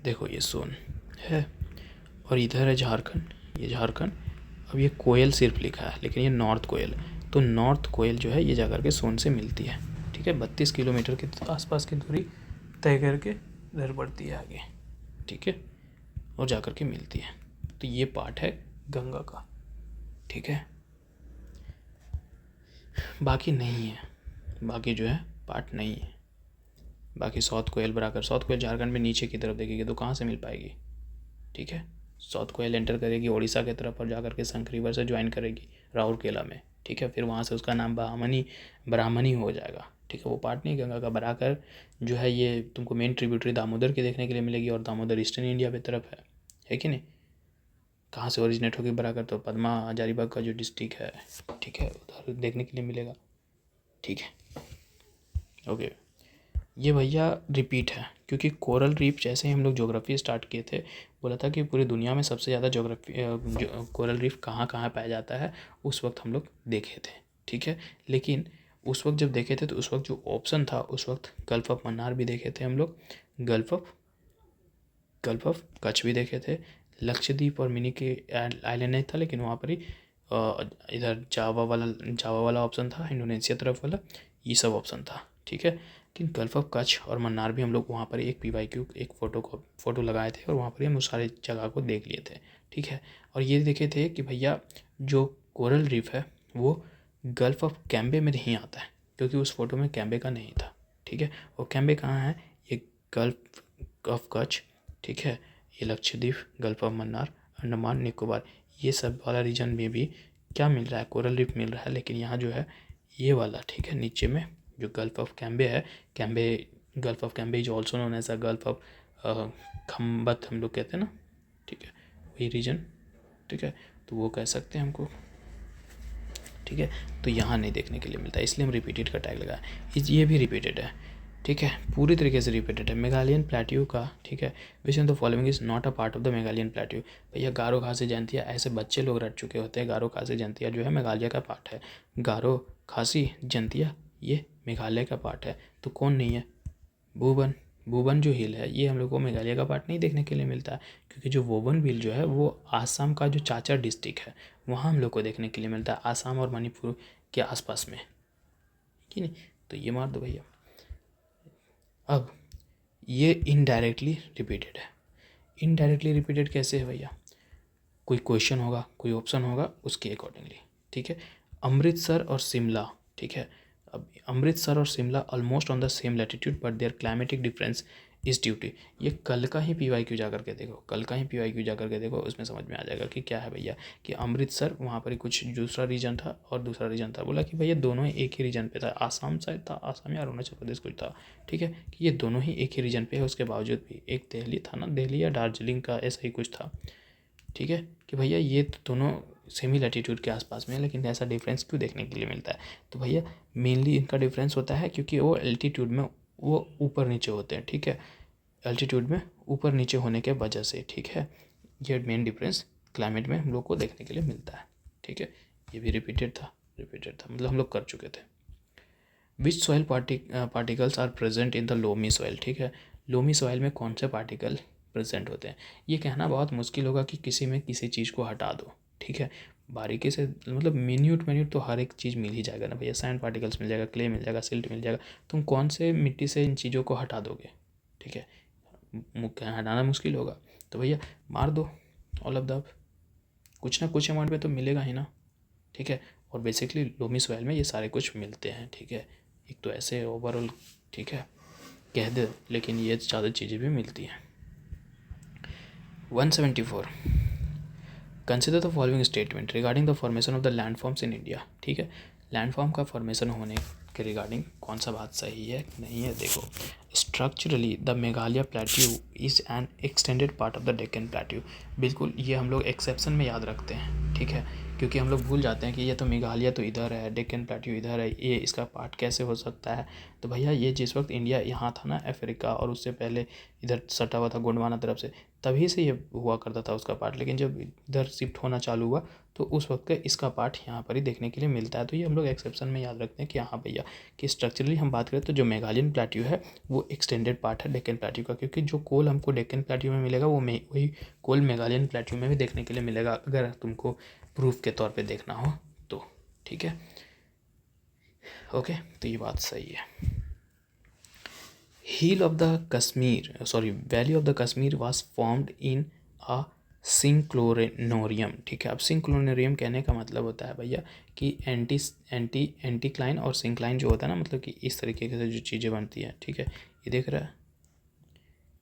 देखो ये सोन है और इधर है झारखंड, ये झारखंड। अब ये कोयल सिर्फ लिखा है लेकिन ये नॉर्थ कोयल है, तो नॉर्थ कोयल जो है ये जाकर के सोन से मिलती है, ठीक है। 32 किलोमीटर के आसपास की दूरी तय करके इधर बढ़ती है आगे, ठीक है, और जाकर के मिलती है। तो ये पार्ट है गंगा का, ठीक है, बाकी नहीं है, बाकी जो है पार्ट नहीं है। बाकी साउथ कोयल बराकर, साउथ कोयल झारखंड में नीचे की तरफ देखेगी तो कहाँ से मिल पाएगी, ठीक है। साउथ कोयल एंटर करेगी उड़ीसा की तरफ और जाकर के शंख रिवर से ज्वाइन करेगी राउरकेला में, ठीक है। फिर वहाँ से उसका नाम ब्राह्मणी हो जाएगा, ठीक है। वो पार्ट नहीं गंगा का। बराकर जो है ये तुमको मेन ट्रिब्यूटरी दामोदर की देखने के लिए मिलेगी और दामोदर ईस्टर्न इंडिया की तरफ है कि नहीं। कहाँ से ओरिजिनेट होगी बराकर, तो पद्मा हजारीबाग का जो डिस्ट्रिक्ट है, ठीक है, उधर देखने के लिए मिलेगा, ठीक है, ओके। ये भैया रिपीट है क्योंकि कोरल रीफ जैसे ही हम लोग ज्योग्राफी स्टार्ट किए थे, बोला था कि पूरी दुनिया में सबसे ज़्यादा कोरल रीफ कहाँ कहाँ पाया जाता है, उस वक्त हम लोग देखे थे, ठीक है। लेकिन उस वक्त जब देखे थे तो उस वक्त जो ऑप्शन था, उस वक्त गल्फ ऑफ मन्नार भी देखे थे हम लोग, गल्फ ऑफ कच्छ भी देखे थे, लक्षद्वीप और मिनी के आइलैंड नहीं था लेकिन वहाँ पर ही इधर जावा वाला ऑप्शन था, इंडोनेशिया तरफ वाला, ये सब ऑप्शन था, ठीक है। लेकिन गल्फ ऑफ कच्छ और मन्नार भी हम लोग वहाँ पर एक PYQ एक फ़ोटो लगाए थे और वहाँ पर हम उस सारे जगह को देख लिए थे, ठीक है। और ये देखे थे कि भैया जो कोरल रीफ है वो गल्फ ऑफ कैम्बे में नहीं आता है, क्योंकि उस फोटो में कैम्बे का नहीं था, ठीक है। और कैम्बे कहाँ है, ये गल्फ ऑफ कच्छ, ठीक है, ये लक्षद्वीप, गल्फ ऑफ मन्नार, अंडमान निकोबार, ये सब वाला रीजन में भी क्या मिल रहा है, कोरल रीफ मिल रहा है। लेकिन यहाँ जो है ये वाला, ठीक है, नीचे में जो गल्फ ऑफ कैम्बे है, gulf of Cambay is also known as a gulf of Khambhat हम लोग कहते हैं ना, ठीक है, वही रीजन, ठीक है, तो वो कह सकते हैं हमको, ठीक है। तो यहाँ नहीं देखने के लिए मिलता है, इसलिए हम रिपीटेड का टैग लगाए। ये भी रिपीटेड है, ठीक है, पूरी तरीके से रिपीटेड है। मेघालयन प्लेट्यू का, ठीक है, which in the following is not a part of the Meghalayan plateau. भैया गारो खासी जयंतिया, ऐसे बच्चे लोग रट चुके होते हैं, गारो खासी जयंतिया जो है मेघालय का पार्ट है, गारो खासी जयंतिया ये मेघालय का पार्ट है। तो कौन नहीं है, भूबन, वोवन जो हिल है ये हम लोग को मेघालय का पार्ट नहीं देखने के लिए मिलता है, क्योंकि जो वोवन हिल जो है वो आसाम का जो चाचर डिस्ट्रिक्ट है वहाँ हम लोग को देखने के लिए मिलता है, आसाम और मणिपुर के आसपास में, कि नहीं। तो ये मार दो भैया। अब ये इनडायरेक्टली रिपीटेड है। इनडायरेक्टली रिपीटेड कैसे है भैया? कोई क्वेश्चन होगा, कोई ऑप्शन होगा, उसके अकॉर्डिंगली, ठीक है। अमृतसर और शिमला, ठीक है। अब अमृतसर और Shimla almost on the same latitude but their climatic difference is due to, ये कल का ही PYQ जा करके देखो, कल का ही PYQ जा करके देखो, उसमें समझ में आ जाएगा कि क्या है भैया। कि अमृतसर वहाँ पर कुछ दूसरा रीजन था और दूसरा रीजन था, बोला कि भैया दोनों एक ही रीजन पे था, आसाम शायद था, आसाम या अरुणाचल प्रदेश कुछ था, ठीक है। कि ये दोनों ही एक ही रीजन पे है, उसके बावजूद भी एक दिल्ली था ना, दिल्ली या दार्जिलिंग का ऐसा ही कुछ था, ठीक है। कि भैया ये तो दोनों सेमी लैटिट्यूड के आसपास में है, लेकिन ऐसा डिफरेंस क्यों देखने के लिए मिलता है? तो भैया मेनली इनका डिफरेंस होता है क्योंकि वो एल्टीट्यूड में वो ऊपर नीचे होते हैं, ठीक है। एल्टीट्यूड में ऊपर नीचे होने के वजह से, ठीक है। ये मेन डिफरेंस क्लाइमेट में हम लोग को देखने के लिए मिलता है, ठीक है। ये भी रिपीटेड था मतलब हम लोग कर चुके थे। Which soil particles are present in the loamy soil, ठीक है। लोमी सॉइल में कौन से पार्टिकल प्रेजेंट होते हैं? ये कहना बहुत मुश्किल होगा कि किसी में किसी चीज़ को हटा दो, ठीक है। बारीकी से मतलब मिन्यूट तो हर एक चीज़ मिल ही जाएगा ना भैया, सैंड पार्टिकल्स मिल जाएगा, क्ले मिल जाएगा, सिल्ट मिल जाएगा, तुम कौन से मिट्टी से इन चीज़ों को हटा दोगे, ठीक है। हटाना मुश्किल होगा, तो भैया मार दो ऑल ऑफ द, कुछ ना कुछ अमाउंट में तो मिलेगा ही ना, ठीक है। और बेसिकली लोमी सॉइल में ये सारे कुछ मिलते हैं, ठीक है। एक तो ऐसे ओवरऑल, ठीक है, कह दे, लेकिन ये ज़्यादा चीज़ें भी मिलती हैं। 174, consider the following statement regarding the formation of the landforms in India, ठीक है। लैंडफॉर्म का फॉर्मेशन होने के रिगार्डिंग कौन सा बात सही है नहीं है? देखो, structurally the Meghalaya plateau is an extended part of the Deccan plateau, बिल्कुल ये हम लोग एक्सेप्शन में याद रखते हैं, ठीक है। क्योंकि हम लोग भूल जाते हैं कि ये तो मेघालय तो इधर है, डेक्कन प्लेट्यू इधर है, ये इसका पार्ट कैसे हो सकता है? तो भैया ये जिस वक्त इंडिया यहाँ था ना, अफ्रीका, और उससे पहले इधर सटा हुआ था गोंडवाना तरफ से, तभी से ये हुआ करता था उसका पार्ट, लेकिन जब इधर शिफ्ट होना चालू हुआ तो उस वक्त का इसका पार्ट यहाँ पर ही देखने के लिए मिलता है। तो ये हम लोग एक्सेप्शन में याद रखते हैं कि हाँ भैया, कि स्ट्रक्चरली हम बात करें तो जो मेघालयन प्लेट्यू है वो एक्सटेंडेड पार्ट है डेक्कन प्लेट्यू का, क्योंकि जो कोल हमको डेक्कन प्लेट्यू में मिलेगा वो वही कोल मेघालयन प्लेट्यू में भी देखने के लिए मिलेगा, अगर तुमको प्रूफ के तौर पर देखना हो तो, ठीक है। ओके, तो ये बात सही है। Hill of the Kashmir, sorry, Valley of the Kashmir was formed in a सिंक्लोरेनोरियम, ठीक है। अब सिंक्लोरेनोरियम कहने का मतलब होता है भैया कि एंटीक्लाइन और सिंक्लाइन जो होता है ना, मतलब कि इस तरीके से जो चीज़ें बनती हैं, ठीक है, ये देख रहा है,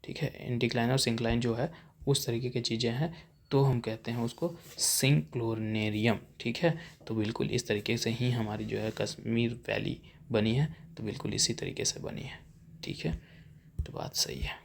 ठीक है। एंटीक्लाइन और सिंक्लाइन जो है उस तरीके की चीज़ें हैं, तो हम कहते हैं उसको सिंक्लोरेनेरियम, ठीक है। तो बिल्कुल इस तरीके से ही हमारी जो है कश्मीर वैली बनी है, तो बिल्कुल इसी तरीके से बनी है, ठीक है। तो बात सही है।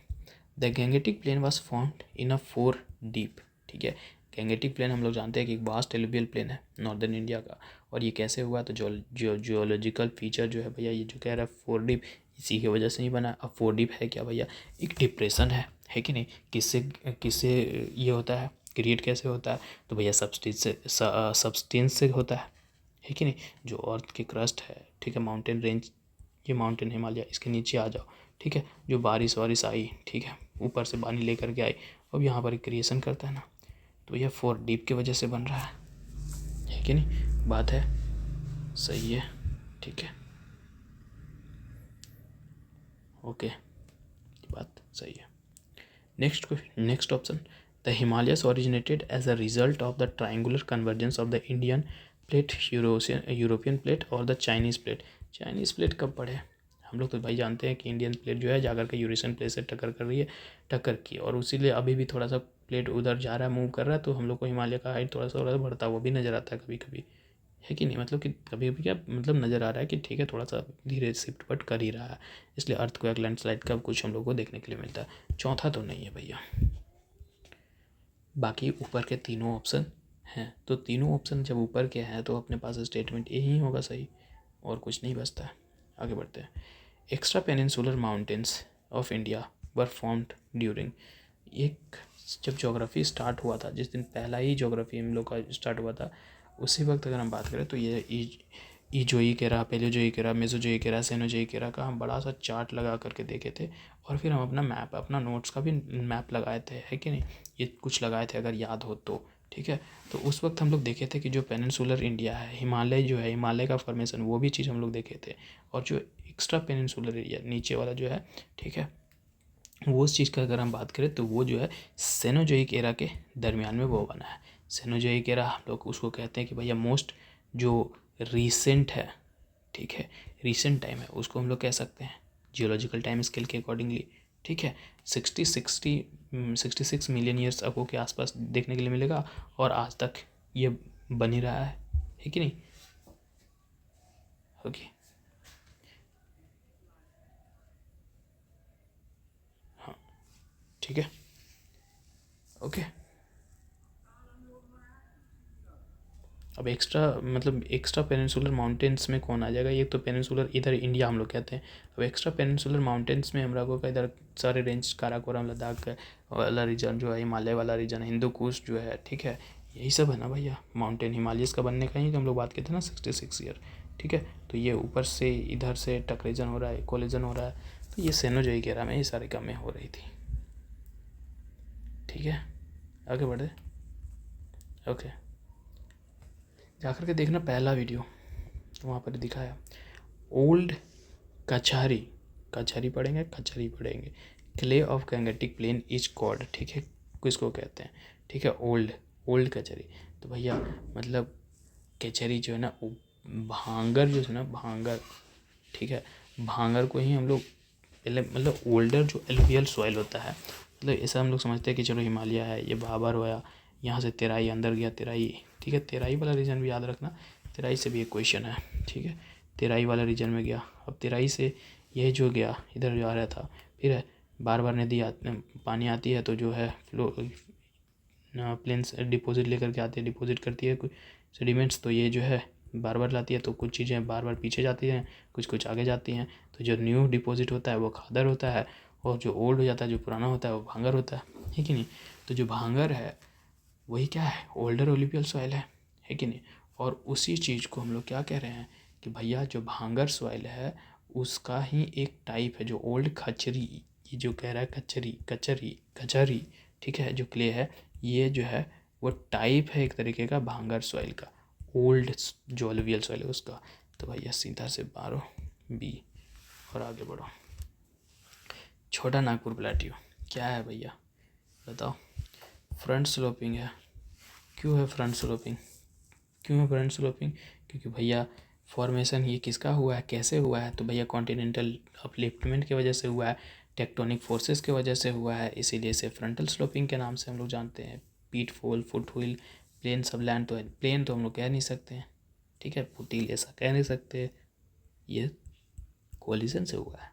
The Gangetic plain was formed in a 4 deep, ठीक है। गैंगेटिक प्लेन हम लोग जानते हैं कि एक वास्ट एलुवियल प्लेन है नॉर्दर्न इंडिया का, और ये कैसे हुआ? तो जियोलॉजिकल फीचर जो है भैया, ये जो कह रहा है 4 डीप, इसी की वजह से ही बना। अब 4 डीप है क्या भैया? एक डिप्रेशन है कि नहीं? किससे किससे ये होता है, क्रिएट कैसे होता है? तो भैया सब्सटेंस से होता है कि नहीं? जो अर्थ की क्रस्ट है, ठीक है, माउंटेन रेंज, ये माउंटेन हिमालय, इसके नीचे आ जाओ, ठीक है। जो बारिश वारिश आई, ठीक है, ऊपर से पानी लेकर के आई, अब यहाँ पर क्रिएशन करता है ना, तो यह 4 डीप की वजह से बन रहा है कि नहीं? बात है सही है, ठीक है, ओके, बात सही है। Next option, the Himalayas originated as a result of the triangular convergence of the Indian plate, European plate और the Chinese plate. Chinese plate कब पढ़े हम लोग? तो भाई जानते हैं कि इंडियन प्लेट जो है जाकर के यूरेशियन प्लेट से टक्कर कर रही है, टक्कर की, और उसीलिए अभी भी थोड़ा सा प्लेट उधर जा रहा है, मूव कर रहा है, तो हम लोग को हिमालय का हाइट थोड़ा सा बढ़ता हुआ भी नज़र आता है कभी कभी, है कि नहीं? मतलब कि कभी कभी क्या मतलब नज़र आ रहा है कि ठीक है, थोड़ा सा धीरे शिफ्ट बट कर ही रहा है, इसलिए अर्थ को एक लैंडस्लाइड का कुछ हम लोग को देखने के लिए मिलता है। चौथा तो नहीं है भैया, बाकी ऊपर के तीनों ऑप्शन हैं, तो तीनों ऑप्शन जब ऊपर के हैं तो अपने पास स्टेटमेंट यही होगा सही, और कुछ नहीं बचता है। आगे बढ़ते हैं। Extra peninsular mountains of India were formed during, एक जब ज्योग्राफी स्टार्ट हुआ था, जिस दिन पहला ही ज्योग्राफी हम लोग का स्टार्ट हुआ था, उसी वक्त अगर हम बात करें तो ये Eozoic era, Palaeozoic era, Mesozoic era, Cenozoic era का हम बड़ा सा चार्ट लगा करके देखे थे। और फिर हम अपना मैप, अपना नोट्स का भी मैप लगाए थे, है कि नहीं, ये कुछ लगाए थे अगर याद हो तो। ठीक है, तो उस वक्त हम लोग देखे थे कि जो पेनिनसुलर इंडिया है, हिमालय जो है, हिमालय का फॉर्मेशन, वो भी चीज़ हम लोग देखे थे। और जो एक्स्ट्रा पेनिनसुलर एरिया नीचे वाला जो है, ठीक है, वो उस चीज़ का अगर हम बात करें तो वो जो है सेनोजोइक एरा के दरमियान में वो बना है। सेनोजोइक एरा हम लोग उसको कहते हैं कि भैया मोस्ट जो रीसेंट है, ठीक है, रीसेंट टाइम है, उसको हम लोग कह सकते हैं जियोलॉजिकल टाइम स्केल के अकॉर्डिंगली। ठीक है, 66 मिलियन ईयर्स अगो के आसपास देखने के लिए मिलेगा, और आज तक ये बन ही रहा है कि नहीं। ओके, हाँ, ठीक है, ओके। अब एक्स्ट्रा मतलब एक्स्ट्रा पेनिनसुलर माउंटेन्स में कौन आ जाएगा, ये तो पेनिनसुलर इधर इंडिया हम लोग कहते हैं। अब एक्स्ट्रा पेनिनसुलर माउंटेन्स में हम लोगों का इधर सारे रेंज, काराकोरम, लद्दाख वाला रीजन जो है, हिमालय वाला रीजन, हिंदू कुश जो है, ठीक है, यही सब है ना भैया। माउंटेन हिमालयस का बनने का ही हम लोग बात करते हैं ना, 66 ईयर। ठीक है, तो ये ऊपर से इधर से टकरेजन हो रहा है, कोलिजन हो रहा है, तो ये सेनोजोइक एरा में ये सारी कमें हो रही थी। ठीक है, आगे बढ़े, ओके। जाकर के देखना पहला वीडियो, वहाँ पर दिखाया ओल्ड कछारी, कछारी पढ़ेंगे, कछारी पढ़ेंगे, clay of Gangetic plain is called, ठीक है, किसको कहते हैं, ठीक है, ओल्ड, ओल्ड कचहरी। तो भैया मतलब कचहरी जो है ना, भांगर जो है ना, भांगर, ठीक है, भांगर को ही हम लोग पहले मतलब ओल्डर जो एलुवियल सॉइल होता है, मतलब ऐसा हम लोग समझते हैं कि चलो हिमालय है, ये भाबर होया, यहाँ से तेराई अंदर गया, तेराई, ठीक है, तेराई वाला रीजन भी याद रखना, तेराई से भी एक क्वेश्चन है, ठीक है, तेराई वाला रीजन में गया, अब तेराई से यह जो गया इधर जो आ रहा था, फिर बार बार नदी पानी आती है तो जो है फ्लो प्लेन्स डिपॉजिट लेकर के आती है, डिपॉजिट करती है कुछ सेडिमेंट्स, तो ये जो है बार बार लाती है, तो कुछ चीज़ें बार बार पीछे जाती हैं, कुछ कुछ आगे जाती हैं, तो जो न्यू डिपॉजिट होता है वो खादर होता है, और जो ओल्ड हो जाता है, जो पुराना होता है, वो भांगर होता है कि नहीं। तो जो भांगर है वही क्या है, ओल्डर ओलिपियल सॉइल है कि नहीं। और उसी चीज़ को हम लोग क्या कह रहे हैं कि भैया जो भांगर सॉइल है उसका ही एक टाइप है जो ओल्ड खचरी, ये जो कह रहा है कचरी, कचरी, कचरी, ठीक है, जो क्ले है, ये जो है वो टाइप है एक तरीके का भांगर सॉइल का, ओल्ड जो अलुवियल सॉइल है उसका। तो भैया सीधा से मारो बी और आगे बढ़ो। छोटा नागपुर प्लेट्यू क्या है भैया बताओ। फ्रंट स्लोपिंग है, क्यों है फ्रंट स्लोपिंग, क्यों है फ्रंट स्लोपिंग, क्योंकि भैया फॉर्मेशन ये किसका हुआ है, कैसे हुआ है, तो भैया कॉन्टिनेंटल अपलिफ्टमेंट की वजह से हुआ है, टेक्टोनिक फोर्सेस की वजह से हुआ है, इसीलिए इसे फ्रंटल स्लोपिंग के नाम से हम लोग जानते हैं। पीट फोल, फुट व्हील, प्लेन सब लैंड, तो प्लेन तो हम लोग कह नहीं सकते हैं, ठीक है, फुटील ऐसा कह नहीं सकते, ये कोलिजन से हुआ है।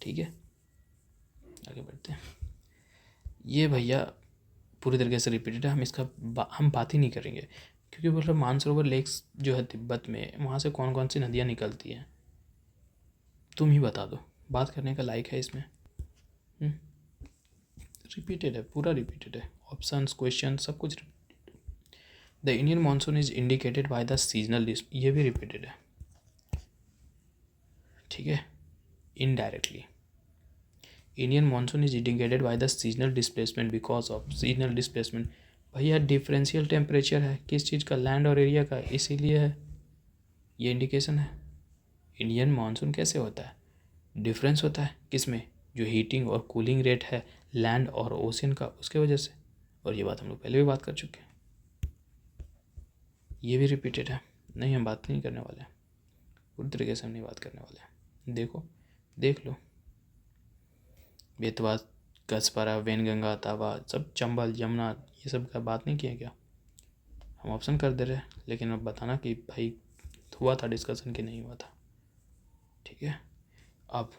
ठीक है, आगे बढ़ते हैं। ये भैया पूरी तरीके से रिपीटेड है, हम इसका हम बात ही नहीं करेंगे, क्योंकि मतलब मानसरोवर लेक्स जो है तिब्बत में, वहाँ से कौन कौन सी नदियाँ निकलती हैं, तुम ही बता दो, बात करने का लायक है इसमें। रिपीटेड है, पूरा रिपीटेड है, ऑप्शंस, क्वेश्चन, सब कुछ। The Indian monsoon is indicated by the seasonal list, ये भी रिपीटेड है, ठीक है, indirectly. Indian monsoon is indicated by the seasonal displacement because of seasonal displacement. भैया डिफरेंशियल टेम्परेचर है किस चीज़ का, लैंड और एरिया का, इसीलिए है ये इंडिकेशन है। इंडियन मानसून कैसे होता है, डिफरेंस होता है किस में, जो हीटिंग और कूलिंग रेट है लैंड और ओशन का, उसके वजह से। और ये बात हम लोग पहले भी बात कर चुके हैं, ये भी रिपीटेड है, नहीं हम बात नहीं करने वाले हैं, पूरी तरीके से हम नहीं बात करने वाले हैं। देखो, देख लो, बेतवा, कसपारा, वेनगंगा, तावा, सब चंबल, यमुना, ये सब का बात नहीं किया क्या, हम ऑप्शन कर दे रहे हैं, लेकिन अब बताना कि भाई हुआ था डिस्कशन कि नहीं हुआ था। ठीक है, अब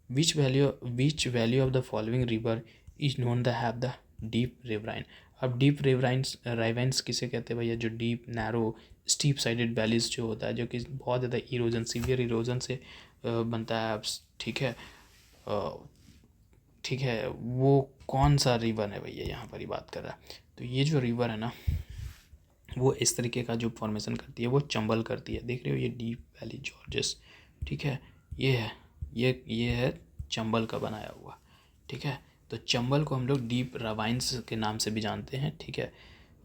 which value of the following river is known the have the deep riverine. अब डीप रिवराइंस, राइवेंस किसे कहते हैं भैया, जो deep narrow steep sided valleys जो होता है, जो कि बहुत ज़्यादा इरोजन, सीवियर इरोजन से बनता है। ठीक है, ठीक है, वो कौन सा रिवर है भैया, यहाँ पर ही बात कर रहा है। तो ये जो रिवर है ना, वो इस तरीके का जो फॉर्मेशन करती है वो चंबल करती है। देख रहे हो ये डीप वैली जॉर्जेस, ठीक है, ये है, ये है चंबल का बनाया हुआ, ठीक है। तो चंबल को हम लोग डीप रवाइंस के नाम से भी जानते हैं, ठीक है।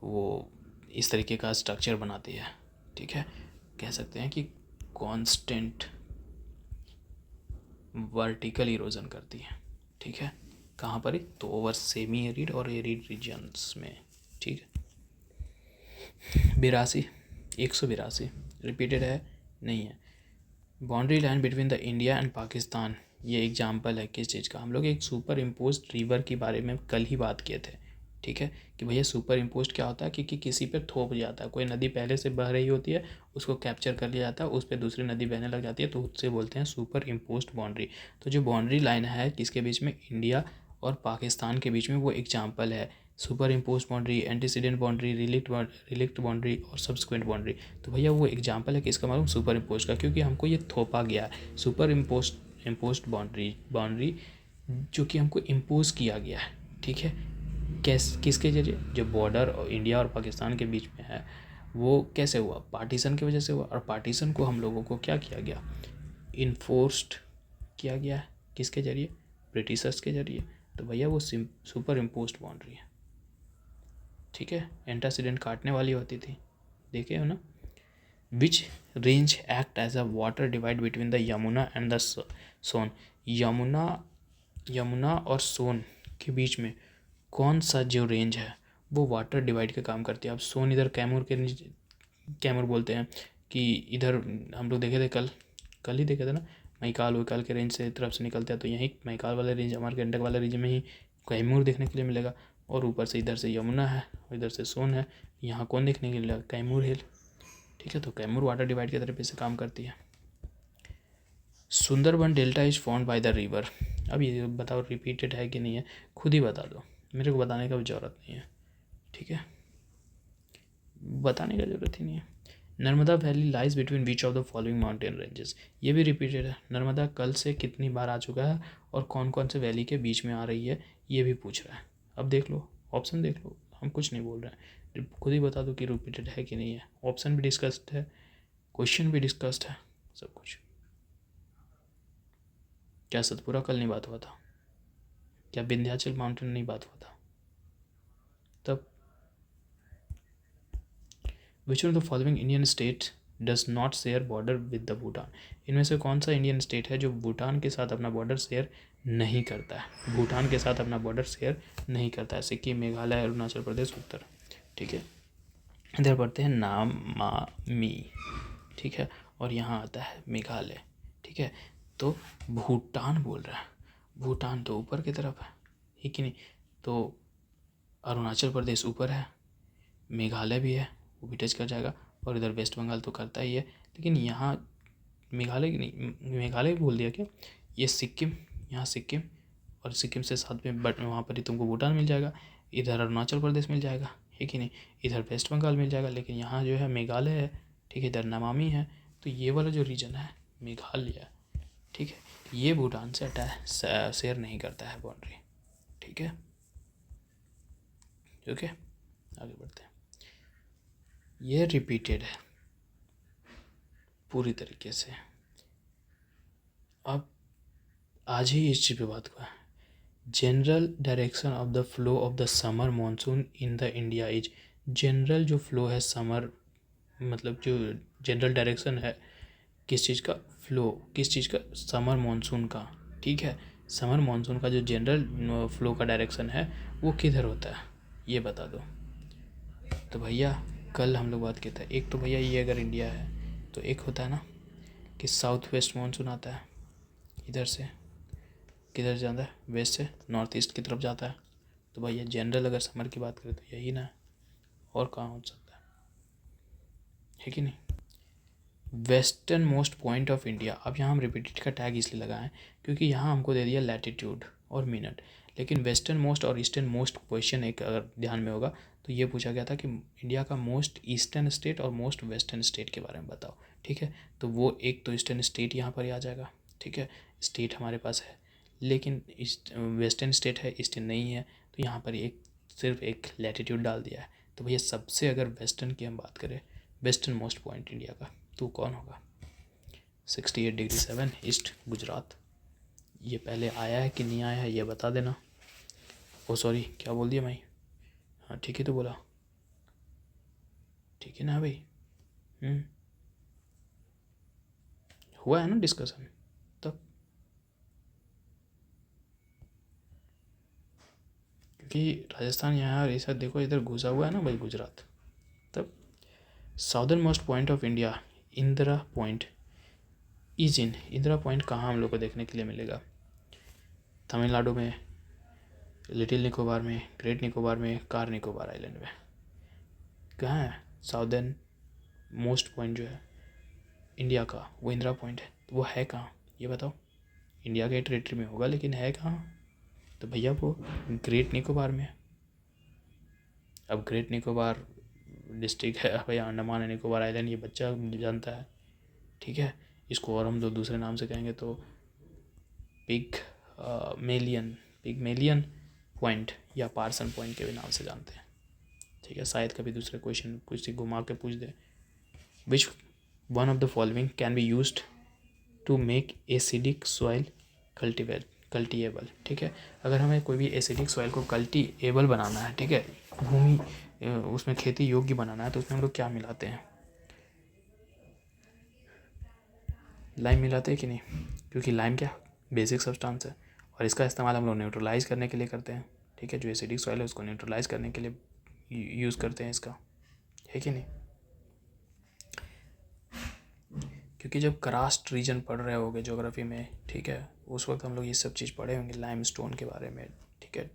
वो इस तरीके का स्ट्रक्चर बनाती है, ठीक है। कह सकते हैं कि कांस्टेंट वर्टिकल इरोजन करती है, ठीक है। कहाँ पर? तो ओवर सेमी एरिड और एरिड रीजन्स में, ठीक है। 82, 182 रिपीटेड है, नहीं है। Boundary line between the India and Pakistan, ये एग्जाम्पल है किस चीज़ का? हम लोग एक सुपर इम्पोज रिवर के बारे में कल ही बात किए थे, ठीक है, कि भैया सुपर इम्पोज क्या होता है कि किसी पे थोप जाता है। कोई नदी पहले से बह रही होती है, उसको कैप्चर कर लिया जाता है, उस पर दूसरी नदी बहने लग जाती है, तो उससे बोलते हैं सुपर इम्पोज बाउंड्री। तो जो बाउंड्री लाइन है किसके बीच में? इंडिया और पाकिस्तान के बीच में, वो एग्जाम्पल है super impose boundary, antecedent boundary, relict boundary और सब्सिक्वेंट बाउंड्री। तो भैया वो एग्जाम्पल है किसका मालूम? सुपर इम्पोज का, क्योंकि हमको ये थोपा गया है। सुपर इम्पोज बाउंड्री जो कि हमको इम्पोज किया गया है, ठीक है। किसके जरिए? जो बॉर्डर इंडिया और पाकिस्तान के बीच में है, वो कैसे हुआ? पार्टीशन की वजह से हुआ। और पार्टीशन को हम लोगों को क्या किया गया? इन्फोर्स्ड किया गया है। किसके जरिए? ब्रिटिशर्स के जरिए। तो भैया वो सुपर इम्पोज्ड बाउंड्री है, ठीक है। एंटासीडेंट काटने वाली होती थी, देखे हो ना। Which range act as a water divide between the Yamuna and the Son, Yamuna और सोन के बीच में कौन सा जो रेंज है वो वाटर डिवाइड का काम करती है? अब सोन इधर कैमूर के नीचे, कैमूर बोलते हैं कि इधर हम लोग देखे थे कल ही देखे थे ना, महिकाल वहीकाल के रेंज से तरफ से निकलते हैं, तो यहीं महिकाल वाले रेंज हमारे गंडक वाले रेंज में ही कैमूर देखने के लिए मिलेगा। और ऊपर से इधर से यमुना है और इधर से सोन है, यहाँ कौन देखने के लिए मिलेगा? कैमूर हिल, ठीक है। तो कैमूर वाटर डिवाइड के तरीके से काम करती है। Sundarban delta is found by the river, अब ये बताओ रिपीटेड है कि नहीं है, खुद ही बता दो, मेरे को बताने का भी ज़रूरत नहीं है, ठीक है, बताने का ज़रूरत ही नहीं है। Narmada valley lies between which of the following mountain ranges, ये भी रिपीटेड है। नर्मदा कल से कितनी बार आ चुका है और कौन कौन से वैली के बीच में आ रही है, ये भी पूछ रहा है। अब देख लो, ऑप्शन देख लो, हम कुछ नहीं बोल रहे हैं, खुद ही बता दो कि रिपीटेड है कि नहीं है। ऑप्शन भी डिस्कस्ड है, क्वेश्चन भी डिस्कस्ड है, सब कुछ। क्या सतपुरा कल नहीं बात हुआ था? क्या विंध्याचल माउंटेन नहीं बात हुआ था? तब विच of the following Indian state does not share border with the Bhutan, इनमें से कौन सा इंडियन स्टेट है जो भूटान के साथ अपना बॉर्डर शेयर नहीं करता है? भूटान के साथ अपना बॉर्डर शेयर नहीं करता है। सिक्किम, मेघालय, अरुणाचल प्रदेश, उत्तर, ठीक है। इधर पढ़ते हैं नामामी, ठीक है, और यहाँ आता है मेघालय, ठीक है। तो भूटान बोल रहा है, भूटान तो ऊपर की तरफ है कि नहीं? तो अरुणाचल प्रदेश ऊपर है, मेघालय भी है, वो भी टच कर जाएगा, और इधर वेस्ट बंगाल तो करता ही है। लेकिन यहाँ मेघालय की नहीं, मेघालय बोल दिया क्या? ये सिक्किम, यहाँ सिक्किम, और सिक्किम से साथ में बट वहाँ पर ही तुमको भूटान मिल जाएगा, इधर अरुणाचल प्रदेश मिल जाएगा, है कि नहीं? इधर वेस्ट बंगाल मिल जाएगा, लेकिन यहाँ जो है मेघालय है, ठीक है, इधर नमामि है। तो ये वाला जो रीजन है मेघालय, ठीक है, ये भूटान से शेयर नहीं करता है बाउंड्री, ठीक है। ओके, आगे बढ़ते हैं। ये रिपीटेड है पूरी तरीके से। अब आज ही इस चीज़ पे बात हुआ है। General direction of the flow of the summer monsoon in the India is, general जो फ्लो है समर, मतलब जो जनरल डायरेक्शन है किस चीज़ का? फ्लो, किस चीज़ का? समर मानसून का, ठीक है। समर मानसून का जो जनरल फ्लो का डायरेक्शन है वो किधर होता है, ये बता दो। तो भैया कल हम लोग बात किए थे, एक तो भैया ये अगर इंडिया है तो एक होता है ना कि साउथ वेस्ट मानसून आता है, इधर से किधर जाता है? वेस्ट से नॉर्थ ईस्ट की तरफ जाता है। तो भैया जनरल अगर समर की बात करें तो यही ना है, और कहाँ हो सकता है कि नहीं? Western most point of India, अब यहाँ हम रिपीटेड का टैग इसलिए लगाएं क्योंकि यहाँ हमको दे दिया लैटिट्यूड और मिनट, लेकिन वेस्टर्न मोस्ट और ईस्टर्न मोस्ट क्वेश्चन एक अगर ध्यान में होगा तो ये पूछा गया था कि इंडिया का मोस्ट ईस्टर्न स्टेट और मोस्ट वेस्टर्न स्टेट के बारे में बताओ, ठीक है। तो वो एक तो ईस्टर्न स्टेट यहाँ पर ही आ जाएगा, ठीक है, स्टेट हमारे पास है, लेकिन वेस्टर्न स्टेट है, ईस्टर्न नहीं है, तो यहाँ पर एक सिर्फ एक लैटिट्यूड डाल दिया है। तो भैया सबसे अगर वेस्टर्न की हम बात करें, वेस्टर्न मोस्ट पॉइंट इंडिया का, तो कौन होगा? 68°7 ईस्ट गुजरात। ये पहले आया है कि नहीं आया है ये बता देना। ओ सॉरी, क्या बोल दिया भाई? हाँ ठीक है तो बोला, ठीक है ना भाई? हुआ है ना डिस्कशन तब, क्योंकि राजस्थान यहाँ और ऐसा देखो इधर घुसा हुआ है ना भाई गुजरात। तब southern most point of India, Indira point is in, Indira point कहाँ हम लोग को देखने के लिए मिलेगा? तमिलनाडु में, लिटिल निकोबार में, ग्रेट निकोबार में, कार निकोबार आइलैंड में। कहाँ है साउदर्न मोस्ट पॉइंट जो है इंडिया का, वो इंदिरा पॉइंट है। तो वो है कहाँ ये बताओ? इंडिया के टेरिटरी में होगा लेकिन है कहाँ? तो भैया वो ग्रेट निकोबार में है। अब ग्रेट निकोबार डिस्ट्रिक्ट है भैया, अंडमान एंड निकोबार आइलैंड ये बच्चा जानता है, ठीक है। इसको और हम तो दूसरे नाम से कहेंगे तो पिगमेलियन पॉइंट या पार्सन पॉइंट के भी नाम से जानते हैं, ठीक है। शायद कभी दूसरे क्वेश्चन कुछ घुमा के पूछ दे, which one of the following can be used to make acidic soil cultivable, ठीक है। अगर हमें कोई भी एसिडिक सॉइल को कल्टिएबल बनाना है, ठीक है, भूमि उसमें खेती योग्य बनाना है, तो उसमें हम लोग क्या मिलाते हैं? लाइम मिलाते हैं कि नहीं? क्योंकि लाइम क्या बेसिक सब्सटेंस है और इसका इस्तेमाल हम लोग न्यूट्रलाइज करने के लिए करते हैं, ठीक है। जो एसिडिक सॉइल है उसको न्यूट्रलाइज करने के लिए यूज़ करते हैं इसका, है कि नहीं? क्योंकि जब करास्ट रीजन पढ़ रहे होगे ज्योग्राफी में, ठीक है, उस वक्त हम लोग ये सब चीज़ पढ़े होंगे लाइम स्टोन के बारे में, ठीक है।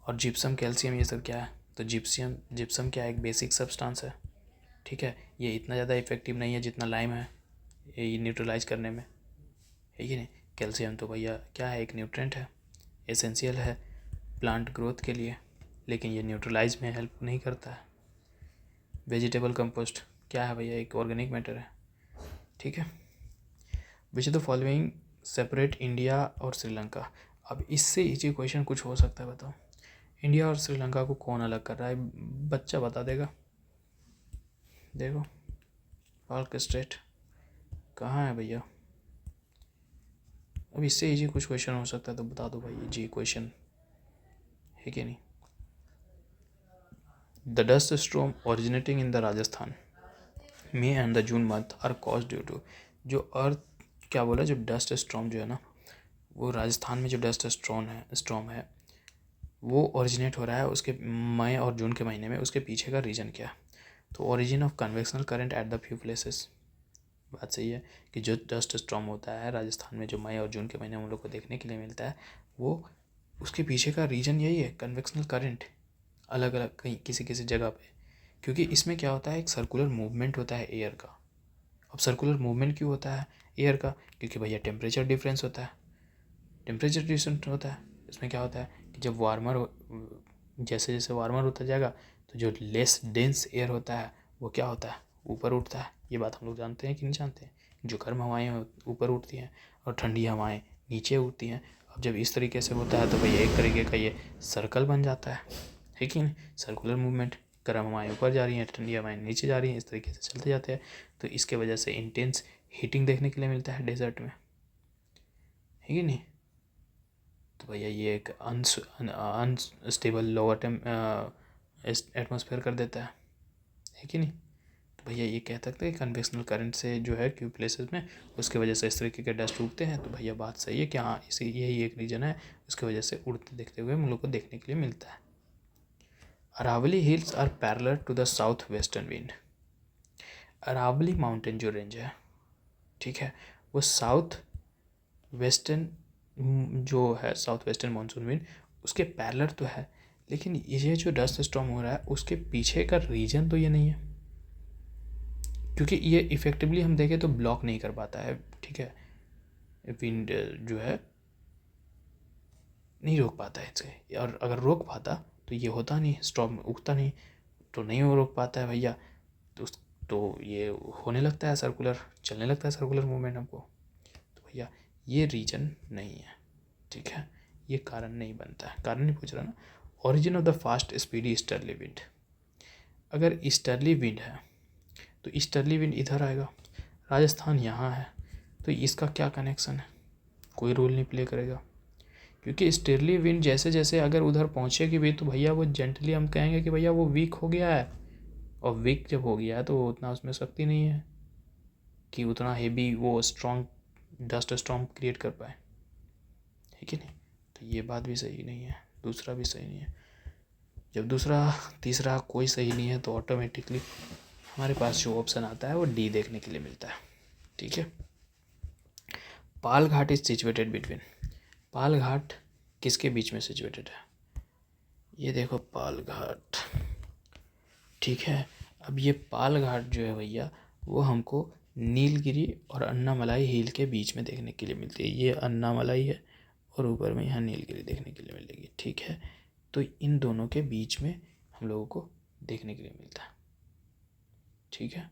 और जिप्सम, कैल्शियम, ये सब क्या है? तो जिप्सम क्या है? एक बेसिक सब्सटेंस है, ठीक है। ये इतना ज़्यादा इफेक्टिव नहीं है जितना लाइम है ये न्यूट्रलाइज करने में, है कि नहीं। कैल्शियम तो भैया क्या है? एक न्यूट्रेंट है, एसेंशियल है प्लांट ग्रोथ के लिए, लेकिन ये न्यूट्रलाइज में हेल्प नहीं करता है। वेजिटेबल कंपोस्ट क्या है भैया? एक ऑर्गेनिक मैटर है, ठीक है। विच द फॉलोइंग सेपरेट इंडिया और श्रीलंका? अब इससे इजी क्वेश्चन कुछ हो सकता है, बताओ। इंडिया और श्रीलंका को कौन अलग कर रहा है? बच्चा बता देगा। देखो फाल्क स्ट्रेट कहाँ है भैया? अब इससे इजी कुछ क्वेश्चन हो सकता है तो बता दो भाई, इजी क्वेश्चन है कि नहीं। The dust storm originating in the Rajasthan May and the June month are cause due to, जो अर्थ क्या बोला, जो डस्ट स्टॉर्म जो है ना, वो राजस्थान में जो डस्ट स्टॉर्म है वो ओरिजिनेट हो रहा है उसके मई और जून के महीने में। उसके पीछे का रीज़न क्या है? तो origin of convectional current at the few places. बात सही है कि जो डस्ट स्टॉर्म होता है राजस्थान में, जो मई और जून के महीने में हम लोग को देखने के लिए मिलता है, वो उसके पीछे का रीज़न यही है, कन्वेक्शनल करंट अलग अलग कहीं किसी किसी जगह पे। क्योंकि इसमें क्या होता है, एक सर्कुलर मूवमेंट होता है एयर का। अब सर्कुलर मूवमेंट क्यों होता है एयर का? क्योंकि भैया टेम्परेचर डिफरेंस होता है, इसमें क्या होता है कि जब जैसे जैसे वार्मर होता जाएगा तो जो लेस डेंस एयर होता है वो क्या होता है, ऊपर उठता है। ये बात हम लोग जानते हैं कि नहीं जानते हैं? जो गर्म हवाएं ऊपर उठती हैं और ठंडी हवाएं नीचे उठती हैं। अब जब इस तरीके से होता है तो भैया एक तरीके का ये सर्कल बन जाता है कि नहीं? सर्कुलर मूवमेंट, गर्म हवाएं ऊपर जा रही हैं, ठंडी हवाएं नीचे जा रही हैं, इस तरीके से चलते जाते हैं। तो इसके वजह से इंटेंस हीटिंग देखने के लिए मिलता है डेजर्ट में, है कि नहीं। तो भैया ये एक अनस्टेबल लोअर एटमॉस्फेयर कर देता है कि नहीं। तो भैया ये कह सकते हैं कन्वेक्शनल करंट से जो है क्यों प्लेसेस में उसके वजह से इस तरीके के डस्ट उगते हैं। तो भैया बात सही है कि हाँ इसी यही एक रीज़न है, उसकी वजह से उड़ते देखते हुए हम लोग को देखने के लिए मिलता है। Aravalli hills are parallel to the south western wind. Aravalli mountain जो रेंज है, ठीक है, वो साउथ वेस्टर्न जो है साउथ वेस्टर्न मानसून विंड उसके पैरेलल तो है, लेकिन ये जो डस्ट स्टॉर्म हो रहा है उसके पीछे का रीजन तो ये नहीं है, क्योंकि ये इफेक्टिवली हम देखें तो ब्लॉक नहीं कर पाता है, ठीक है। विंड जो है नहीं रोक पाता है इसे, और अगर रोक पाता तो ये होता नहीं, स्टॉर्म उगता नहीं, तो नहीं वो रोक पाता है भैया। तो ये होने लगता है सर्कुलर, चलने लगता है सर्कुलर मूवमेंट हमको। तो भैया ये रीजन नहीं है, ठीक है, ये कारण नहीं बनता है। कारण नहीं पूछ रहा ना, origin of the fast speedy easterly wind. अगर ईस्टर्ली विंड है तो ईस्टर्ली विंड इधर आएगा, राजस्थान यहाँ है, तो इसका क्या कनेक्शन है? कोई रोल नहीं प्ले करेगा, क्योंकि ईस्टर्ली विंड जैसे जैसे अगर उधर पहुँचेगी भी तो भैया वो जेंटली हम कहेंगे कि भैया वो वीक हो गया है, और वीक जब हो गया है तो उतना उसमें शक्ति नहीं है कि उतना हेवी वो स्ट्रॉन्ग डस्ट स्टॉर्म क्रिएट कर पाए, है कि नहीं? तो ये बात भी सही नहीं है, दूसरा भी सही नहीं है। जब दूसरा तीसरा कोई सही नहीं है तो ऑटोमेटिकली हमारे पास जो ऑप्शन आता है वो डी देखने के लिए मिलता है। ठीक है, पाल घाट इज सिचुएटेड बिटवीन। पाल घाट किसके बीच में सिचुएटेड है? ये देखो पाल घाट, ठीक है। अब ये पाल घाट जो है भैया वो हमको नीलगिरी और अन्नामलाई हिल के बीच में देखने के लिए मिलती है। ये अन्नामलाई है और ऊपर में यहाँ नीलगिरी देखने के लिए मिलेगी, ठीक है। तो इन दोनों के बीच में हम लोगों को देखने के लिए मिलता है, ठीक है।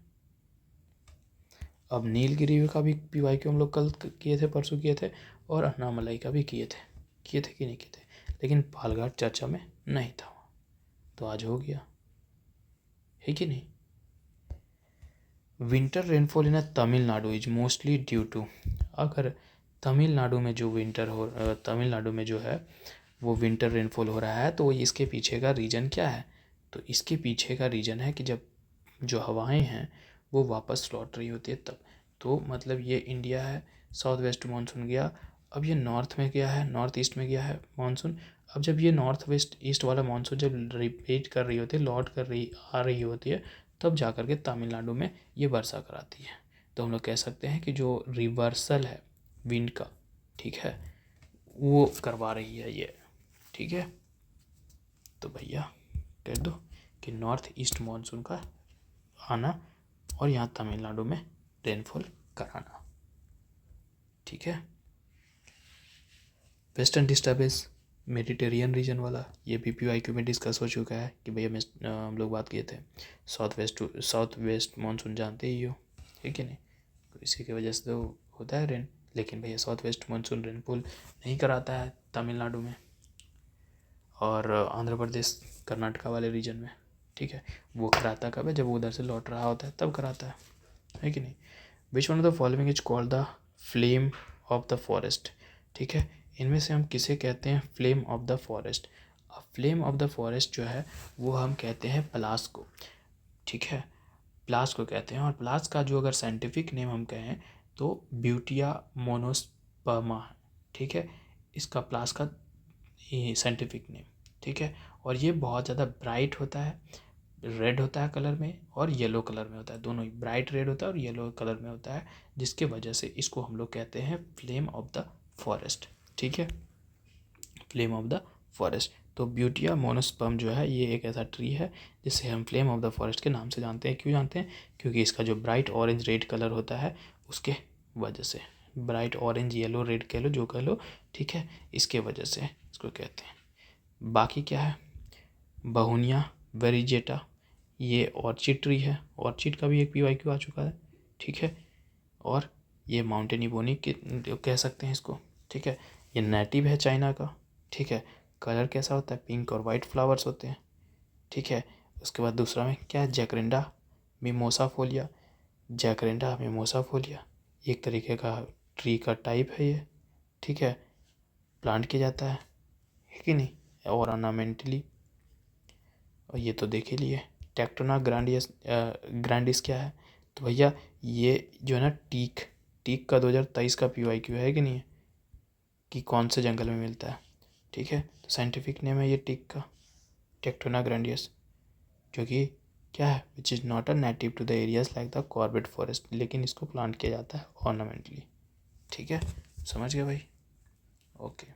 अब नीलगिरी का भी PYQ हम लोग कल किए थे, परसों किए थे, और अन्नामलाई का भी किए थे कि नहीं किए थे, लेकिन पालघाट चर्चा में नहीं था, तो आज हो गया, है कि नहीं। Winter rainfall in Tamil Nadu is mostly due to. अगर तमिलनाडु में तमिलनाडु में जो है वो विंटर रेनफॉल हो रहा है तो इसके पीछे का रीज़न क्या है? तो इसके पीछे का रीज़न है कि जब जो हवाएं हैं वो वापस लौट रही होती है तब। तो मतलब ये इंडिया है, साउथ वेस्ट मानसून गया, अब ये नॉर्थ में गया है, नॉर्थ ईस्ट में गया है मानसून। अब जब ये नॉर्थ वेस्ट ईस्ट वाला मानसून जब रिपीट कर रही होती है, आ रही होती है, तब जा कर के तमिलनाडु में ये वर्षा कराती है। तो हम लोग कह सकते हैं कि जो रिवर्सल है विंड का, ठीक है, वो करवा रही है ये, ठीक है। तो भैया कह दो कि नॉर्थ ईस्ट मानसून का आना और यहाँ तमिलनाडु में रेनफॉल कराना, ठीक है। वेस्टर्न डिस्टर्बेंस मेडिटेरियन रीजन वाला, ये भी PYQ में डिस्कस हो चुका है कि भैया हम लोग बात किए थे साउथ वेस्ट मानसून जानते ही हो, ठीक है नहीं, तो इसी की वजह से तो होता है रेन। लेकिन भैया साउथ वेस्ट मानसून रेनफॉल नहीं कराता है तमिलनाडु में और आंध्र प्रदेश कर्नाटका वाले रीजन में, ठीक है। वो कराता कब है? जब वो उधर से लौट रहा होता है तब कराता है कि नहीं। विच one of the following is called the flame of the forest, ठीक है। इनमें से हम किसे कहते हैं flame of the forest? Flame of the forest जो है वो हम कहते हैं प्लास को, ठीक है, प्लास को कहते हैं। और प्लास का जो अगर साइंटिफिक नेम हम कहें तो ब्यूटिया मोनोस्पर्मा, ठीक है, इसका प्लास का साइंटिफिक नेम, ठीक है। और ये बहुत ज़्यादा ब्राइट होता है, रेड होता है कलर में और येलो कलर में होता है, दोनों ही ब्राइट रेड होता है और येलो कलर में होता है, जिसके वजह से इसको हम लोग कहते हैं फ्लेम ऑफ द फॉरेस्ट, ठीक है, फ्लेम ऑफ द फॉरेस्ट। तो ब्यूटिया मोनोस्पर्म जो है ये एक ऐसा ट्री है जिसे हम फ्लेम ऑफ द फॉरेस्ट के नाम से जानते हैं। क्यों जानते हैं? क्योंकि इसका जो ब्राइट ऑरेंज रेड कलर होता है उसके वजह से, ब्राइट ऑरेंज येलो रेड कह लो जो कह लो, ठीक है, इसके वजह से इसको कहते हैं। बाकी क्या है? बहुनिया वेरिजेटा, ये ऑर्चिड ट्री है, ऑर्चिड का भी एक PYQ आ चुका है, ठीक है। और ये माउंटेन इबोनी कह सकते हैं इसको, ठीक है। ये नेटिव है चाइना का, ठीक है। कलर कैसा होता है? पिंक और वाइट फ्लावर्स होते हैं, ठीक है। उसके बाद दूसरा में क्या है? जैकरेंडा मिमोसा फोलिया, जैकरेंडा मिमोसा फोलिया एक तरीके का ट्री का टाइप है ये, ठीक है, प्लांट किया जाता है कि नहीं, और ऑर्नामेंटली। और ये तो देख ही लिए। टेक्टोना ग्रैंडिस क्या है? तो भैया ये जो है ना टीक का 2023 का PYQ है कि नहीं है, कि कौन से जंगल में मिलता है, ठीक है। तो साइंटिफिक नेम है ये टीक का, टेक्टोना ग्रैंडियस, जो कि क्या है? Which is not a native to the areas like the Corbett forest, लेकिन इसको प्लांट किया जाता है ऑर्नामेंटली, ठीक है। समझ गए भाई? Okay.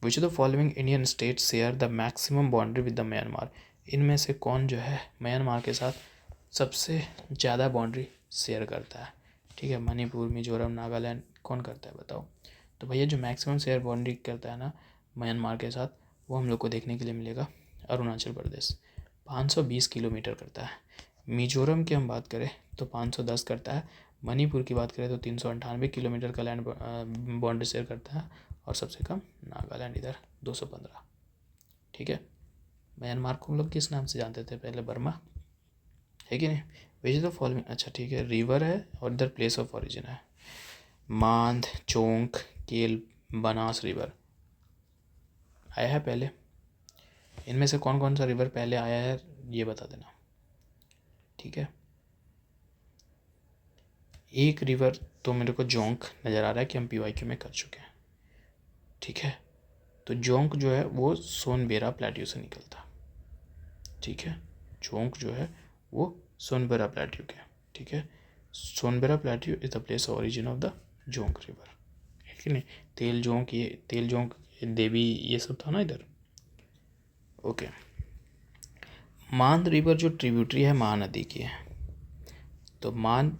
Which of the following Indian state share the maximum boundary with the Myanmar? इनमें से कौन जो है म्यांमार के साथ सबसे ज़्यादा बाउंड्री शेयर करता है? ठीक है, मणिपुर, मिजोरम, नागालैंड, कौन करता है बताओ? तो भैया जो मैक्सिमम शेयर बाउंड्री करता है ना म्यांमार के साथ, वो हम लोग को देखने के लिए मिलेगा अरुणाचल प्रदेश, 520 किलोमीटर करता है। मिजोरम की हम बात करें तो 510 करता है। मणिपुर की बात करें तो 398 किलोमीटर का लैंड बाउंड्री शेयर करता है। और सबसे कम नागालैंड इधर 215, ठीक है। म्यांमार को हम लोग किस नाम से जानते थे पहले? बर्मा, है कि नहीं? विच द फॉलोइंग, अच्छा ठीक है, रिवर है और इधर प्लेस ऑफ ओरिजिन है। मांद, चोंक, केल, बनास रिवर आया है पहले। इनमें से कौन कौन सा रिवर पहले आया है ये बता देना, ठीक है। एक रिवर तो मेरे को जोंक नज़र आ रहा है कि हम पीवाईक्यू में कर चुके हैं, ठीक है। तो जोंक जो है वो सोनबेरा प्लेट्यू से निकलता, ठीक है। जोंक जो है वो सोनबेरा प्लेट्यू के, ठीक है। Sonbera plateau is the place of origin of the Jonk river, है कि नहीं? तेल जोंक, ये तेल जोंक, देवी, ये सब था ना इधर, ओके। मांद रिवर जो ट्रिब्यूटरी है महानदी की है, तो मांद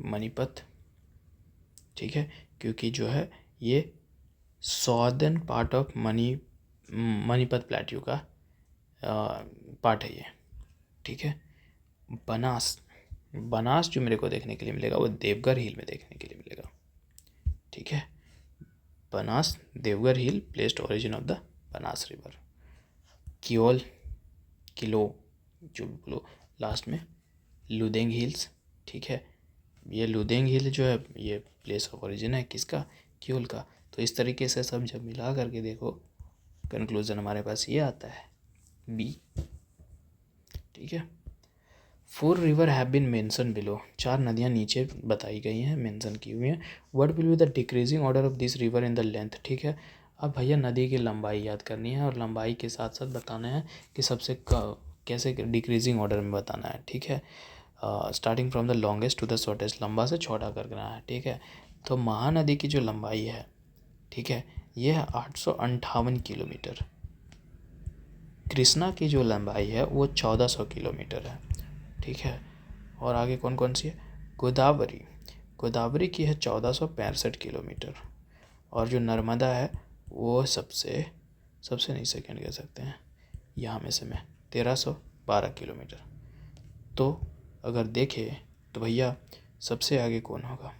मणिपत, ठीक है, क्योंकि जो है ये सॉर्दर्न पार्ट ऑफ मणिपत प्लेट्यू का पार्ट है ये, ठीक है। बनास, बनास जो मेरे को देखने के लिए मिलेगा वो देवगर हिल में देखने के लिए मिलेगा, ठीक है। Banas, Devgarh hill placed origin of the Banas river. कियोल, किलो, जो बोलो लास्ट में, लुदेंग हिल्स, ठीक है। ये लुदेंग हिल जो है ये प्लेस ऑफ ओरिजिन है किसका? कियोल का। तो इस तरीके से सब जब मिला करके देखो, कंक्लूजन हमारे पास ये आता है, बी, ठीक है। 4 river have been mention below, 4 नदियाँ नीचे बताई गई हैं, मेंशन की हुई हैं। What will be the decreasing order of this river in the length, ठीक है। अब भैया नदी की लंबाई याद करनी है और लंबाई के साथ साथ बताना है कि सबसे कैसे डिक्रीजिंग ऑर्डर में बताना है, ठीक है। Starting from the longest to the shortest, लंबा से छोटा करना है, ठीक है। तो महानदी की जो लंबाई है, ठीक है, ये है 858 किलोमीटर। कृष्णा की जो लंबाई है वो 1400 किलोमीटर है, ठीक है। और आगे कौन कौन सी है? गोदावरी, गोदावरी की है 1465 किलोमीटर। और जो नर्मदा है वो सबसे नहीं, सेकेंड कह सकते हैं यहाँ में से मैं, 1312 किलोमीटर। तो अगर देखें तो भैया सबसे आगे कौन होगा?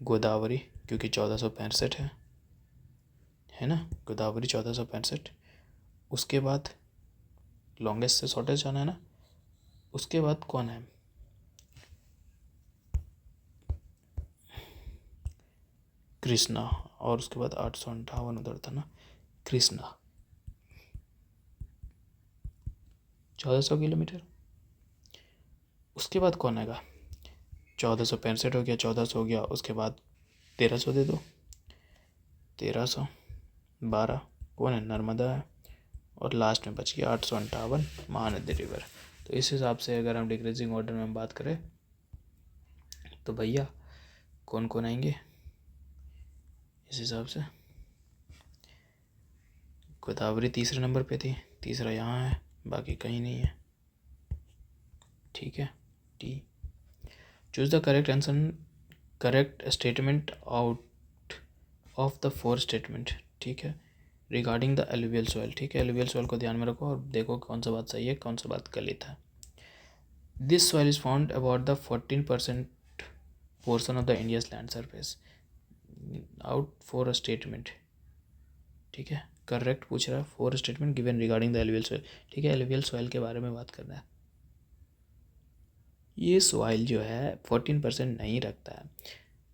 गोदावरी, क्योंकि 1465 है ना, गोदावरी 1465। उसके बाद लॉन्गेस्ट से शॉर्टेस्ट जाना है ना, उसके बाद कौन है? कृष्णा, और उसके बाद 858 उधर था ना, कृष्णा 1400 किलोमीटर। उसके बाद कौन आएगा? 1465 हो गया, 1400 हो गया, उसके बाद 1300 दे दो, 1312 कौन है? नर्मदा है। और लास्ट में बच गया 858 महानदी रिवर। तो इस हिसाब से अगर हम डिक्रीजिंग ऑर्डर में बात करें तो भैया कौन कौन आएंगे इस हिसाब से? गोदावरी तीसरे नंबर पे थी, तीसरा यहाँ है, बाकी कहीं नहीं है, ठीक है। T, choose the correct answer, correct statement out of the 4 statement, ठीक है, रिगार्डिंग द एलुवियल सॉइल, ठीक है। एलुवियल सॉइल को ध्यान में रखो और देखो कौन सा बात सही है, कौन सा बात गलत है। This soil is found about the 14% portion of the India's land surface, out 4 statement, ठीक है। करेक्ट पूछ रहा है, 4 statement given regarding the alluvial soil, ठीक है। एलुवियल सॉइल के बारे में बात करना है। ये सॉइल जो है 14% नहीं रखता है,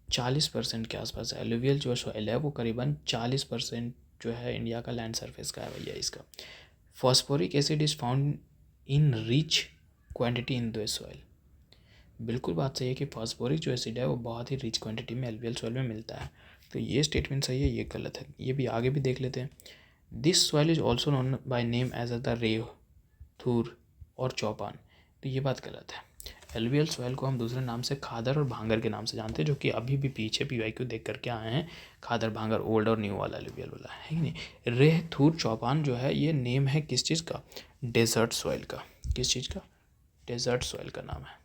40% के आसपास है। एलुवियल जो सॉइल है वो करीबन 40% जो है इंडिया का लैंड सरफेस का है भैया इसका। Phosphoric acid is found in rich quantity in this soil, बिल्कुल बात सही है कि फॉस्फोरिक जो एसिड है वो बहुत ही रिच क्वांटिटी में एलुवियल सॉइल में मिलता है। तो ये स्टेटमेंट सही है, ये गलत है। ये भी आगे भी देख लेते हैं। This soil is also known by name as the reh, thur और चौपान, तो ये बात गलत है। एलुवियल सॉइल को हम दूसरे नाम से खादर और भांगर के नाम से जानते हैं, जो कि अभी भी पीछे पीवाईक्यू देख करके आए हैं। खादर भांगर ओल्ड और न्यू वाला एलुवियल वाला है कि नहीं। रेह, थूर, चौपान जो है ये नेम है किस चीज़ का? डेजर्ट सॉइल का। किस चीज़ का? डेजर्ट सॉइल का नाम है,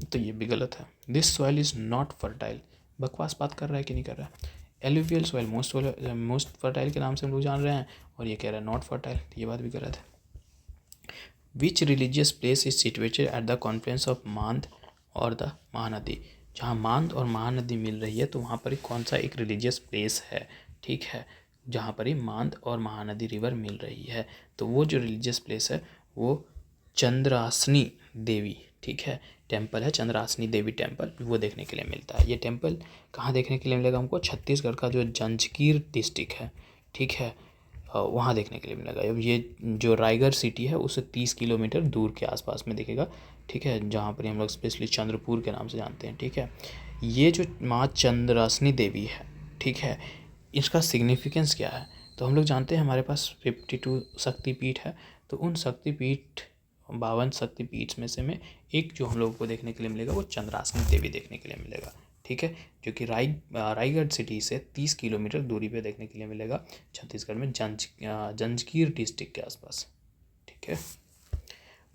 तो ये भी गलत है। This soil is not fertile, बकवास बात कर रहा है कि नहीं कर रहा है? एलुवियल सॉइल मोस्ट फर्टाइल के नाम से हम लोग जान रहे हैं और ये कह रहा है नॉट फर्टाइल, तो ये बात भी गलत है। Which religious place is situated at the confluence of Mand और द महानदी, जहाँ मांद और महानदी मिल रही है तो वहाँ पर कौन सा एक रिलीजियस प्लेस है, ठीक है। जहाँ पर ही मांद और महानदी रिवर मिल रही है। तो वो जो रिलीजियस प्लेस है वो चंद्रासनी देवी, ठीक है, टेम्पल है, चंद्रासनी देवी टेम्पल, वो देखने के लिए मिलता है। ये टेम्पल कहाँ देखने के लिए मिलेगा हमको? छत्तीसगढ़ का जो जांजगीर डिस्ट्रिक्ट है, ठीक है, वहाँ देखने के लिए मिलेगा। अब ये जो रायगढ़ सिटी है उससे 30 किलोमीटर दूर के आसपास में दिखेगा, ठीक है, जहाँ पर हम लोग स्पेशली चंद्रपुर के नाम से जानते हैं, ठीक है। ये जो माँ चंद्रासनी देवी है, ठीक है, इसका सिग्निफिकेंस क्या है? तो हम लोग जानते हैं हमारे पास 52 शक्तिपीठ है। तो उन शक्तिपीठ 52 शक्तिपीठ में से एक जो हम लोगों को देखने के लिए मिलेगा वो चंद्रासनी देवी देखने के लिए मिलेगा, ठीक है, जो कि रायगढ़ सिटी से 30 किलोमीटर दूरी पे देखने के लिए मिलेगा, छत्तीसगढ़ में जांजगीर डिस्ट्रिक्ट के आसपास, ठीक है।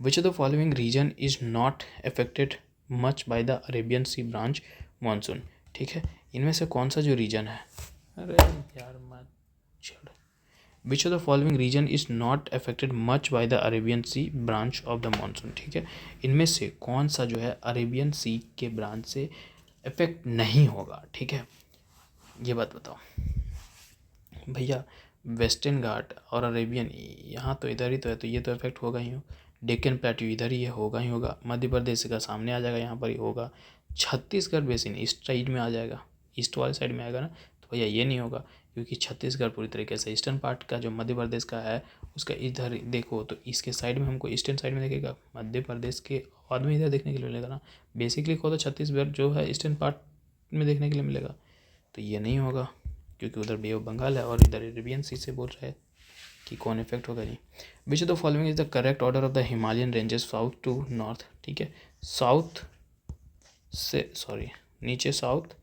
Which of the following region is not affected much by the Arabian sea branch monsoon, ठीक है, इनमें से कौन सा जो रीजन है, अरे यार मत छोड़, which of the following region is not affected much by the Arabian sea branch of the monsoon, ठीक है, इनमें से कौन सा जो है अरेबियन सी के ब्रांच से इफेक्ट नहीं होगा, ठीक है, ये बात बताओ भैया। वेस्टर्न घाट और अरेबियन यहाँ तो इधर ही तो है, तो ये तो इफेक्ट होगा ही हो। डेक्कन प्लेट्यू इधर ही है, होगा ही होगा। मध्य प्रदेश का सामने आ जाएगा, यहाँ पर ही होगा। छत्तीसगढ़ बेसिन ईस्ट साइड में आ जाएगा, ईस्ट वाले साइड में आएगा ना, तो भैया ये नहीं होगा, क्योंकि छत्तीसगढ़ पूरी तरीके से ईस्टर्न पार्ट का जो मध्य प्रदेश का है उसका इधर देखो, तो इसके साइड में हमको ईस्टर्न साइड में देखेगा, मध्य प्रदेश के बाद में इधर देखने के लिए मिलेगा ना। बेसिकली को तो छत्तीसगढ़ जो है ईस्टर्न पार्ट में देखने के लिए मिलेगा, तो ये नहीं होगा, क्योंकि उधर बे ऑफ बंगाल है और इधर अरेबियन सी से बोल रहा है कि कौन इफेक्ट होगा नहीं। Which of the following is the correct order of the Himalayan ranges south to north, ठीक है, साउथ से सॉरी नीचे साउथ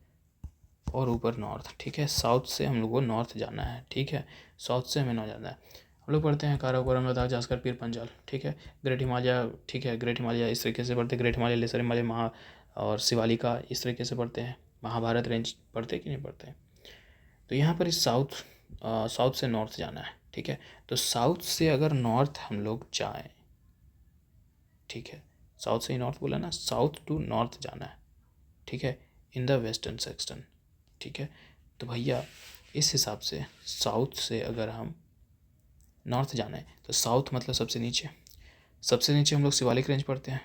और ऊपर नॉर्थ, ठीक है, साउथ से हम लोग को नॉर्थ जाना है, ठीक है, साउथ से हमें नॉर्थ जाना है। हम लोग पढ़ते हैं काराकोरम, लद्दाख, जास्कर, पीर पंजाल, ठीक है, ग्रेट हिमालय, ठीक है, ग्रेट हिमालय इस तरीके से पढ़ते हैं, ग्रेट हिमालय, लेसर हिमालय, महा और शिवालिका इस तरीके से पढ़ते हैं, महाभारत रेंज पढ़ते कि नहीं पढ़ते हैं। तो यहाँ पर इस साउथ से नॉर्थ जाना है, ठीक है, तो साउथ से अगर नॉर्थ हम लोग जाएं, ठीक है, साउथ से ही नॉर्थ बोला ना, साउथ टू नॉर्थ जाना है, ठीक है, इन द वेस्टर्न सेक्शन, ठीक है, तो भैया इस हिसाब से साउथ से अगर हम नॉर्थ जाना है तो साउथ मतलब सबसे नीचे हम लोग शिवालिक रेंज पढ़ते हैं।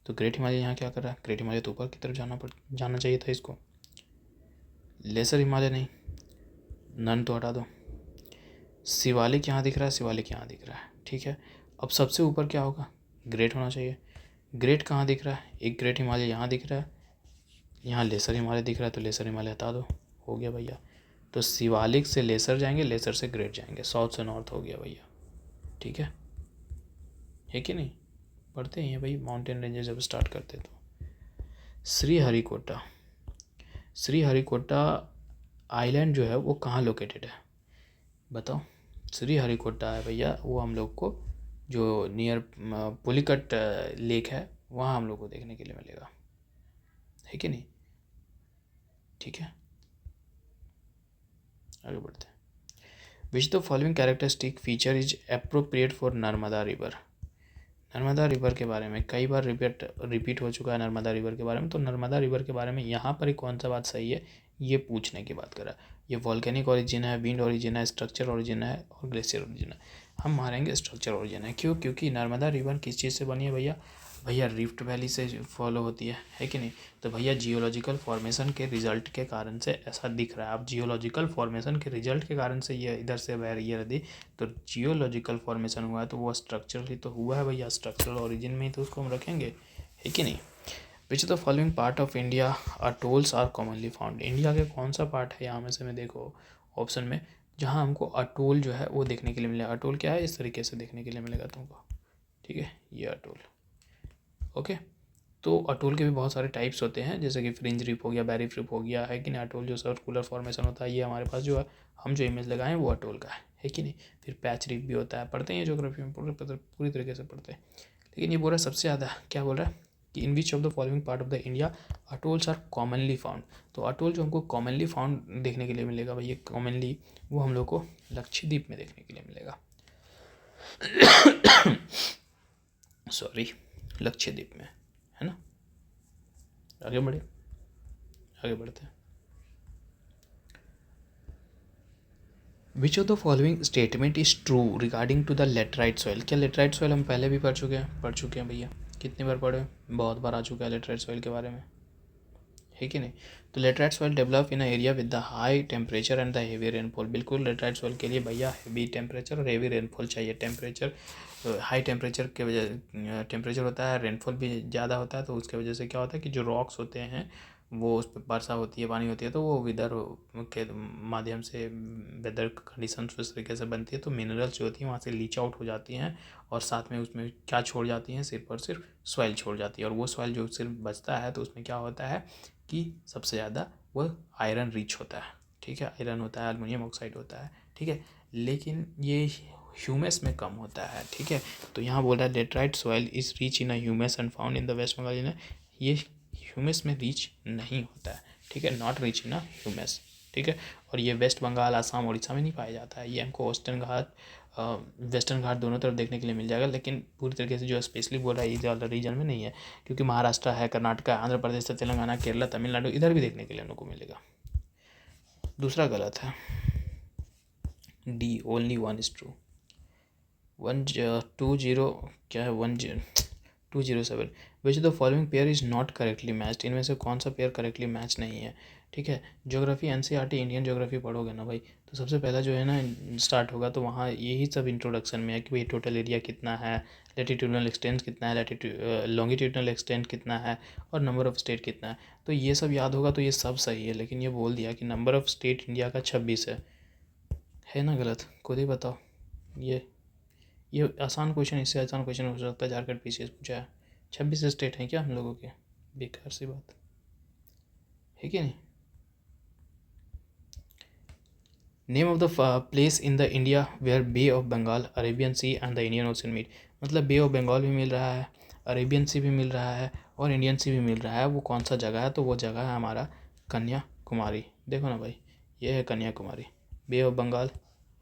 तो ग्रेट हिमालय यहाँ क्या कर रहा है? ग्रेट हिमालय तो ऊपर की तरफ जाना चाहिए था इसको। लेसर हिमालय नहीं, नन तो हटा दो। शिवालिक यहाँ दिख रहा है, शिवालिक यहाँ दिख रहा है, ठीक है। अब सबसे ऊपर क्या होगा? ग्रेट होना चाहिए। ग्रेट कहाँ दिख रहा है? एक ग्रेट हिमालय यहाँ दिख रहा है, यहाँ लेसर हिमालय दिख रहा है, तो लेसर हिमालय हटा दो, हो गया भैया। तो शिवालिक से लेसर जाएंगे, लेसर से ग्रेट जाएंगे, साउथ से नॉर्थ हो गया भैया, ठीक है कि नहीं? पढ़ते ही हैं भाई, माउंटेन रेंजेस जब स्टार्ट करते तो। श्रीहरिकोटा, श्रीहरिकोटा आइलैंड जो है वो कहाँ लोकेटेड है बताओ? श्रीहरिकोटा है भैया, वो हम लोग को जो नियर पुलिकट लेक है वहाँ हम लोग को देखने के लिए मिलेगा, है कि नहीं? ठीक है, आगे बढ़ते हैं। विच the following characteristic feature is appropriate for Narmada river? Narmada river के बारे में कई बार रिपीट हो चुका है नर्मदा रिवर के बारे में, तो नर्मदा रिवर के बारे में यहाँ पर ही कौन सा बात सही है ये पूछने की बात करा। ये वॉल्केनिक ओरिजिन है, विंड ओरिजिन है, स्ट्रक्चर ओरिजिन है और ग्लेशियर ओरिजिन है। हम मारेंगे स्ट्रक्चर ओरिजिन है। क्यों? क्योंकि नर्मदा रिवर किस चीज़ से बनी है भैया? भैया रिफ्ट वैली से फॉलो होती है कि नहीं? तो भैया जियोलॉजिकल फॉर्मेशन के रिजल्ट के कारण से ऐसा दिख रहा है। अब जियोलॉजिकल फॉर्मेशन के रिजल्ट के कारण से ये इधर से बह रही है नदी, तो जियोलॉजिकल फॉर्मेशन हुआ है तो वो स्ट्रक्चरली तो हुआ है भैया, स्ट्रक्चरल ओरिजिन में ही तो उसको हम रखेंगे, है कि नहीं? Which the following part of India atolls are commonly found? India के कौन सा पार्ट है यहाँ में से, मैं देखो ऑप्शन में, जहाँ हमको अटोल जो है वो देखने के लिए मिलेगा। अटोल क्या है? इस तरीके से देखने के लिए मिलेगा तुमको, ठीक है, ये अटोल। ओके, तो अटोल के भी बहुत सारे टाइप्स होते हैं, जैसे कि फ्रिंज रिप हो गया, बैरी रिप हो गया, है कि नहीं? अटोल जो सर्कुलर फॉर्मेशन होता है, ये हमारे पास जो है हम जो इमेज लगाए हैं वो अटोल का है कि नहीं? फिर पैच रिप भी होता है, पढ़ते हैं ज्योग्राफी में पूरी तरीके से पढ़ते हैं। लेकिन ये बोल रहा है सबसे ज़्यादा क्या बोल रहा है कि in which of the following part of the India atolls are commonly found? तो अटोल जो हमको कॉमनली फाउंड देखने के लिए मिलेगा भैया, कॉमनली वो हम लोग को लक्षद्वीप में देखने के लिए मिलेगा। सॉरी, लक्षद्वीप में, है ना? आगे बढ़ते हैं। Which of the following statement is true regarding to the laterite soil. क्या लेटराइट सॉइल हम पहले भी पढ़ चुके हैं भैया, कितनी बार पढ़े, बहुत बार आ चुका है लेटराइट सॉइल के बारे में, है कि नहीं। तो laterite soil develop in area with the high temperature and the heavy rainfall. बिल्कुल लेटराइट सॉइल के लिए भैया हेवी टेम्परेचर और हेवी रेनफॉल चाहिए। टेम्परेचर हाई टेम्परेचर के वजह टेम्परेचर होता है, रेनफॉल भी ज़्यादा होता है, तो उसके वजह से क्या होता है कि जो रॉक्स होते हैं वो उस पर वर्षा होती है, पानी होती है, तो वो वेदर के माध्यम से वेदर कंडीशन उस तरीके से बनती है, तो मिनरल्स जो होती हैं वहाँ से लीच आउट हो जाती हैं और साथ में उसमें क्या छोड़ जाती हैं, सिर्फ और सिर्फ सॉइल छोड़ जाती है। और वो सॉइल जो सिर्फ बचता है तो उसमें क्या होता है कि सबसे ज़्यादा वो आयरन रिच होता है, ठीक है, आयरन होता है, एल्युमिनियम ऑक्साइड होता है, ठीक है, लेकिन ये ह्यूमस में कम होता है, ठीक है। तो यहाँ बोल रहा है laterite soil is rich in humus and found in the West Bengal. ये ह्यूमस में रिच नहीं होता है, ठीक है, नॉट रिच इन ह्यूमस, ठीक है। और ये वेस्ट बंगाल, आसाम, उड़ीसा में नहीं पाया जाता है। ये हमको वेस्टर्न घाट वेस्टर्न घाट दोनों तरफ देखने के लिए मिल जाएगा, लेकिन पूरी तरीके से जो स्पेशली बोल रहा है इस वाला रीजन में नहीं है, क्योंकि महाराष्ट्र है, कर्नाटक, आंध्र प्रदेश, तेलंगाना, केरला, तमिलनाडु, इधर भी देखने के लिए हम लोग को मिलेगा। दूसरा गलत है, D only one is true. 120 क्या है 207 विच the following pair is not correctly matched. इनमें से कौन सा पेयर करेक्टली मैच नहीं है, ठीक है। ज्योग्राफी एनसीईआरटी इंडियन ज्योग्राफी पढ़ोगे ना भाई, तो सबसे पहला जो है ना स्टार्ट होगा, तो वहाँ यही सब इंट्रोडक्शन में है कि भाई टोटल एरिया कितना है, लेटीट्यूडनल एक्सटेंट कितना है, लॉन्गिट्यूडनल एक्सटेंट कितना है, और नंबर ऑफ स्टेट कितना है। तो ये सब याद होगा तो ये सब सही है, लेकिन ये बोल दिया कि नंबर ऑफ स्टेट इंडिया का 26 है ना गलत, खुद ही बताओ। ये आसान क्वेश्चन, इससे आसान क्वेश्चन हो सकता है, झारखंड पीसीएस पूछा है। 26 स्टेट हैं क्या हम लोगों के, बेकार सी बात है कि नहीं। Name of the place in the India where Bay of Bengal, Arabian Sea and the Indian Ocean meet. मतलब बे ऑफ बंगाल भी मिल रहा है, अरेबियन सी भी मिल रहा है, और इंडियन सी भी मिल रहा है। वो कौन सा जगह है, तो वो जगह है हमारा कन्याकुमारी। देखो ना भाई, ये है कन्याकुमारी, बे ऑफ बंगाल,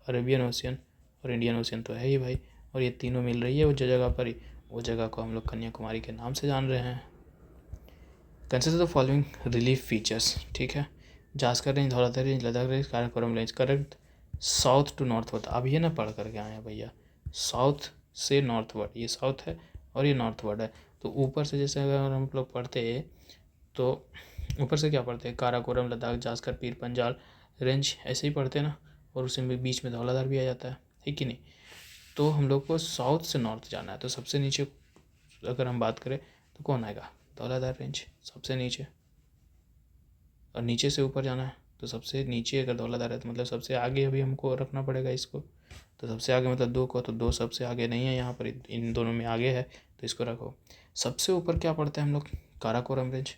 अरेबियन ओशियन और इंडियन ओशियन तो है ही भाई, और ये तीनों मिल रही है वो जगह पर ही, वो जगह को हम लोग कन्याकुमारी के नाम से जान रहे हैं। Consider the following relief features, ठीक है। Zanskar range, Dhauladhar range, Ladakh range, Karakoram range. Correct, south to northward, अब ये ना पढ़ करके आए हैं भैया, साउथ से नॉर्थ वर्ड, ये साउथ है और ये नॉर्थ वर्ड है। तो ऊपर से जैसे अगर हम लोग पढ़ते तो ऊपर से क्या पढ़ते हैं, काराकोरम, लद्दाख, जास्कर, पीर पंजाल रेंज, ऐसे ही पढ़ते ना, और उसी में बीच में धौलाधार भी आ जाता है कि नहीं। तो हम लोग को साउथ से नॉर्थ जाना है, तो सबसे नीचे अगर हम बात करें तो कौन आएगा, धौलाधार रेंज सबसे नीचे, और नीचे से ऊपर जाना है तो सबसे नीचे अगर धौलाधार है तो मतलब सबसे आगे अभी हमको रखना पड़ेगा इसको। तो सबसे आगे मतलब 2 को, तो 2 सबसे आगे नहीं है यहाँ पर, इन दोनों में आगे है, तो इसको रखो। सबसे ऊपर क्या पढ़ते हैं हम लोग, काराकोरम रेंज,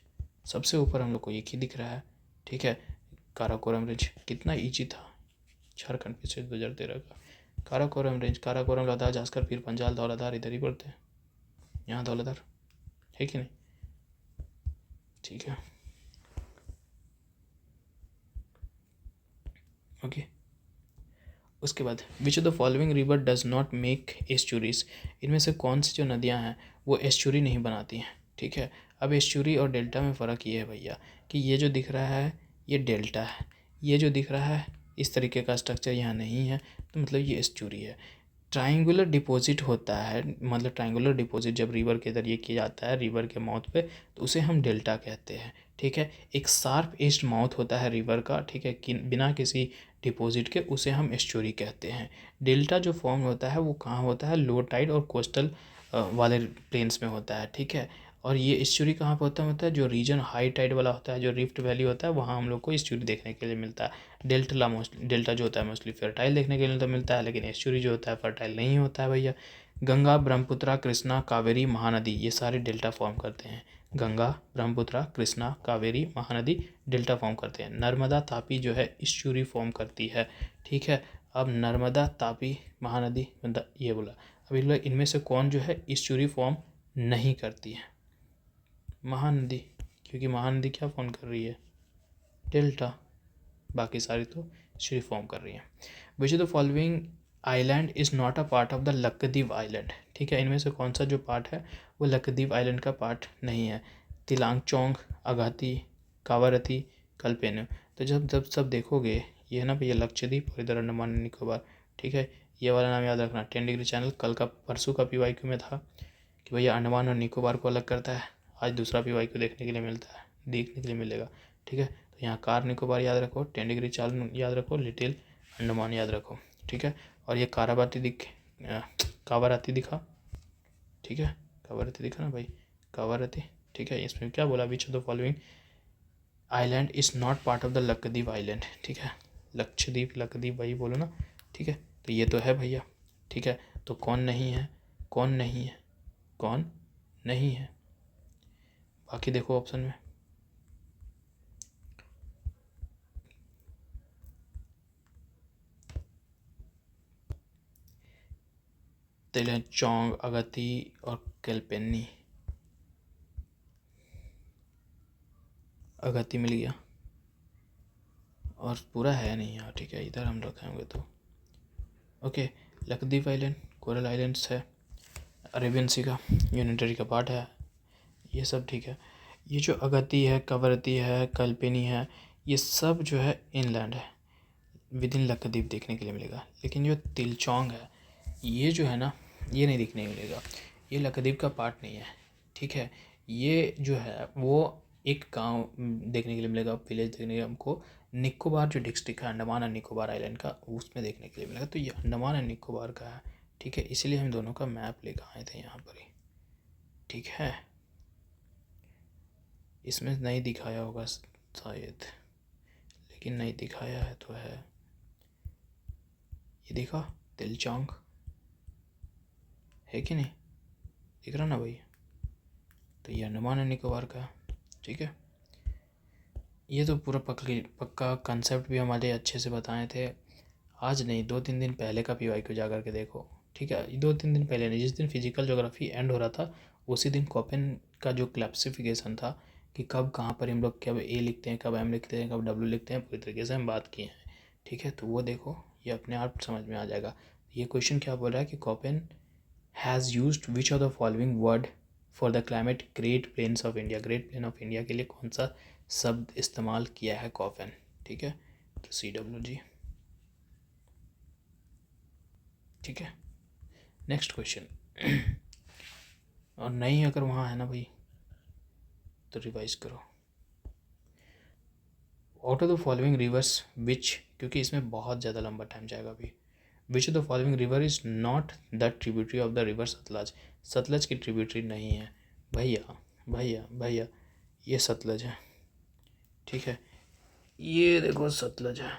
सबसे ऊपर हम लोग को एक ही दिख रहा है, ठीक है। काराकोरम रेंज कितना ईजी था, झारखंड पिछले 2013 का। काराकोरम रेंज, काराकोरम, लद्दाख, जास्कर, पीर पंजाल, धौलाधार इधर ही पड़ते हैं, यहाँ धौलाधार है कि नहीं, ठीक है, ओके। उसके बाद विच of the following river does not make estuaries. इनमें से कौन सी जो नदियाँ हैं वो एस्चुरी नहीं बनाती हैं, ठीक है। अब एस्चुरी और डेल्टा में फ़र्क ये है भैया कि ये जो दिख रहा है ये डेल्टा है, ये जो दिख रहा है इस तरीके का स्ट्रक्चर यहाँ नहीं है, तो मतलब ये एस्चुरी है। ट्राइंगुलर डिपॉजिट होता है, मतलब ट्राइंगुलर डिपॉजिट जब रिवर के ज़रिए किया जाता है रिवर के माउथ पे, तो उसे हम डेल्टा कहते हैं, ठीक है। एक शार्प एज्ड माउथ होता है रिवर का, ठीक है, कि बिना किसी डिपॉजिट के, उसे हम एस्चुरी कहते हैं। डेल्टा जो फॉर्म होता है वो कहाँ होता है, लो टाइड और कोस्टल वाले प्लेन्स में होता है, ठीक है। और ये एस्चुरी कहाँ पर होता है, जो रीजन हाई टाइड वाला होता है, जो रिफ्ट वैली होता है, वहाँ हम लोग को एस्चुरी देखने के लिए मिलता है। डेल्टा जो होता है मोस्टली फर्टाइल देखने के लिए तो मिलता है, लेकिन एस्चुरी जो होता है फर्टाइल नहीं होता है भैया। गंगा, ब्रह्मपुत्रा, कृष्णा, कावेरी, महानदी, ये सारे डेल्टा फॉर्म करते हैं। गंगा, ब्रह्मपुत्रा, कृष्णा, कावेरी, महानदी डेल्टा फॉर्म करते हैं। नर्मदा, तापी जो है एस्चुरी फॉर्म करती है, ठीक है। अब नर्मदा, तापी, महानदी, ये बोला, अभी बोला इनमें से कौन जो है एस्चुरी फॉर्म नहीं करती है, महानदी, क्योंकि महानदी क्या फॉर्म कर रही है, डेल्टा, बाकी सारी तो एस्चुरी फॉर्म कर रही है। Which of the following island is not a part of the Lakshadweep island, ठीक है। इनमें से कौन सा जो पार्ट है वो लक्षद्वीप आइलैंड का पार्ट नहीं है। तिलांगचोंग, अगाती, कावारती, कल्पेनु। तो जब जब सब देखोगे ये है ना भैया लक्षद्वीप और इधर अंडमान एंड निकोबार। ठीक है, ये वाला नाम याद रखना। 10 डिग्री चैनल कल का परसों का PYQ में था कि भैया अंडमान और निकोबार को अलग करता है। आज दूसरा PYQ देखने के लिए मिलता है, देखने के लिए मिलेगा। ठीक है, तो यहाँ कार निकोबार याद रखो, 10 डिग्री चैनल याद रखो, लिटिल अंडमान याद रखो। ठीक है, और ये कावाराती दिखा। ठीक है, कावाराती दिखा ना भाई, कावाराती। ठीक है, इसमें क्या बोला, विच of the following island is not part of the Lakshadweep island. ठीक है, लक्षद्वीप लक्षद्वीप वही बोलो ना। ठीक है, तो ये तो है भैया। ठीक है, तो कौन नहीं है, कौन नहीं है, कौन नहीं है, बाकी देखो ऑप्शन में। तिलचौंग, अगती और कैलपेनी। अगती मिल गया और पूरा है नहीं यार। ठीक है, इधर हम रखेंगे तो okay. Lakshadweep island coral islands है, अरेबियन सी का यूनिटरी का पार्ट है, ये सब ठीक है। ये जो अगती है, कवरती है, कल्पेनी है, ये सब जो है इनलैंड है, विद इन लक्षद्वीप देखने के लिए मिलेगा। लेकिन जो तिलचौंग है ये जो है ना, ये नहीं देखने मिलेगा, ये लक्षद्वीप का पार्ट नहीं है। ठीक है, ये जो है वो एक गांव देखने के लिए मिलेगा, विलेज देखने के लिए हमको। निकोबार जो डिस्ट्रिक्ट है अंडमान एंड निकोबार आइलैंड का, उसमें देखने के लिए मिलेगा। तो ये अंडमान एंड निकोबार का है। ठीक है, इसीलिए हम दोनों का मैप लेकर आए थे यहाँ पर ही। ठीक है, इसमें नहीं दिखाया होगा शायद, लेकिन नहीं दिखाया है तो है। ये देखा तिलचौंग है कि नहीं, दिख रहा ना भाई, तो ये अंडमान एंड निकोबार का है। ठीक है, ये तो पूरा पक्का कंसेप्ट भी हमारे अच्छे से बताए थे। आज नहीं, 2-3 दिन पहले का PYQ जा कर के देखो। ठीक है, 2-3 दिन पहले नहीं, जिस दिन फिजिकल ज्योग्राफी एंड हो रहा था उसी दिन कॉपेन का जो क्लासिफिकेशन था कि कब कहाँ पर हम लोग कब A लिखते हैं, कब M लिखते हैं, कब W लिखते हैं, पूरी तरीके से हम बात किए हैं। ठीक है, तो वो देखो, ये अपने आप समझ में आ जाएगा। ये क्वेश्चन क्या बोल रहा है कि Koppen has used which of the following word for the climate great plains of India. Great plain of India के लिए कौन सा शब्द इस्तेमाल किया है कॉपेन। ठीक है, तो CWG। ठीक है, नेक्स्ट क्वेश्चन। और नहीं अगर वहाँ है ना भाई तो रिवाइज करो। Out of the following rivers विच, क्योंकि इसमें बहुत ज़्यादा लंबा टाइम जाएगा अभी। विच of the following river is not the tributary of the river Sutlej. Sutlej की ट्रिब्यूटरी नहीं है भैया, भैया भैया, ये सतलज है। ठीक है, ये देखो सतलज है।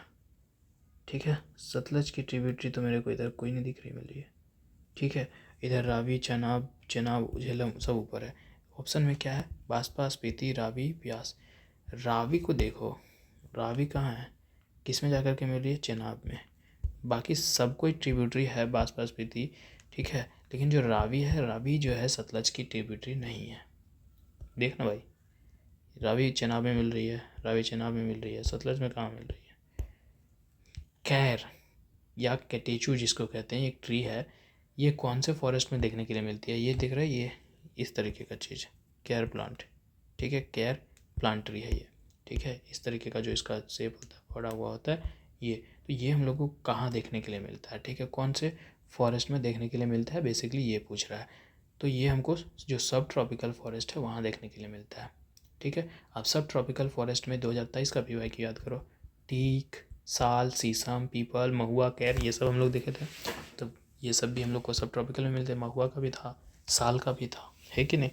ठीक है, सतलज की ट्रिब्यूटरी तो मेरे को इधर कोई नहीं दिख रही मिल रही है। ठीक है, इधर रावी, चनाब, चेनाब, झेलम सब ऊपर है। ऑप्शन में क्या है, बांसपास, स्पीति, रावी, ब्यास। रावी को देखो, रावी कहाँ है, किस में जाकर के मिल रही है, चेनाब में। बाकी सब कोई ट्रिब्यूटरी है, बांसपास, स्पीति। ठीक है, लेकिन जो रावी है, रावी जो है सतलज की ट्रिब्यूटरी नहीं है। देखना भाई, रावी चेनाब में मिल रही है, रावी चेनाब में मिल रही है, सतलज में कहाँ मिल रही है। कैर या कैटेचू जिसको कहते हैं, एक ट्री है, ये कौन से फॉरेस्ट में देखने के लिए मिलती है, ये दिख रहा है, ये इस तरीके का चीज़, केयर प्लांट। ठीक है, केयर प्लांट ट्री है ये। ठीक है, इस तरीके का जो इसका शेप होता है, बड़ा हुआ होता है ये। तो ये हम लोग को कहाँ देखने के लिए मिलता है, ठीक है, कौन से फॉरेस्ट में देखने के लिए मिलता है, बेसिकली ये पूछ रहा है। तो ये हमको जो सब ट्रॉपिकल फॉरेस्ट है वहाँ देखने के लिए मिलता है। ठीक है, अब सब ट्रॉपिकल फॉरेस्ट में 2023 का PYQ याद करो। टीक, साल, शीशम, पीपल, महुआ, कैर, ये सब हम लोग देखे थे। तो ये सब भी हम लोग को सब ट्रॉपिकल में मिलते हैं। महुआ का भी था, साल का भी था, है कि नहीं।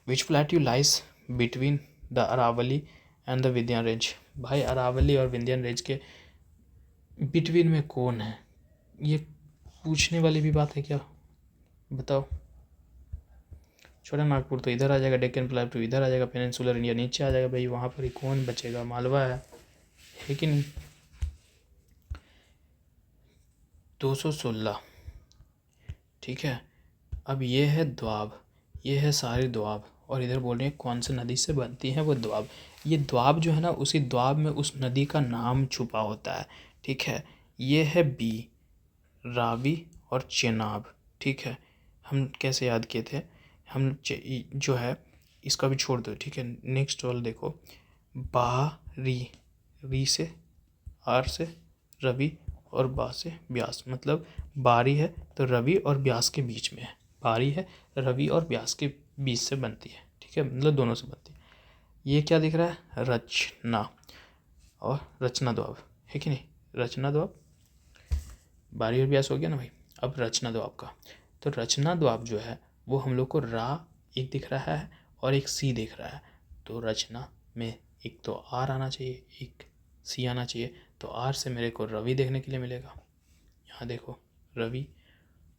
Which plateau lies between the Aravalli and the Vindhyan range. भाई अरावली और विंध्यान रेंज के बिटवीन में कौन है, ये पूछने वाली भी बात है क्या, बताओ। छोटा नागपुर तो इधर आ जाएगा, डेक्कन प्लेटू इधर आ जाएगा, पेनिनसुलर इंडिया नीचे आ जाएगा भाई, वहाँ पर ही कौन बचेगा, मालवा है कि नहीं। 216। ठीक है, अब ये है द्वाब, ये है सारी द्वाब, और इधर बोल रहे हैं कौन से नदी से बनती है वो द्वाब। ये द्वाब जो है ना, उसी द्वाब में उस नदी का नाम छुपा होता है। ठीक है, ये है बी, रावी और चेनाब। ठीक है, हम कैसे याद किए थे, हम जो है इसका भी छोड़ दो। ठीक है, नेक्स्ट वाला देखो, बा री, री से, आर से, रवि और बा से ब्यास, मतलब बारी है तो रवि और ब्यास के बीच में है, बारी है रवि और ब्यास के बीच से बनती है, ठीक है, मतलब दोनों से बनती है। ये क्या दिख रहा है, रचना और रचना द्वाब, है कि नहीं, रचना द्वाब, बारी और ब्यास हो गया ना भाई। अब रचना द्वाब का, तो रचना द्वाब जो है वो हम लोग को रा एक दिख रहा है और एक सी दिख रहा है, तो रचना में एक तो आर आना चाहिए, एक सी आना चाहिए, तो आर से मेरे को रवि देखने के लिए मिलेगा, यहाँ देखो रवि,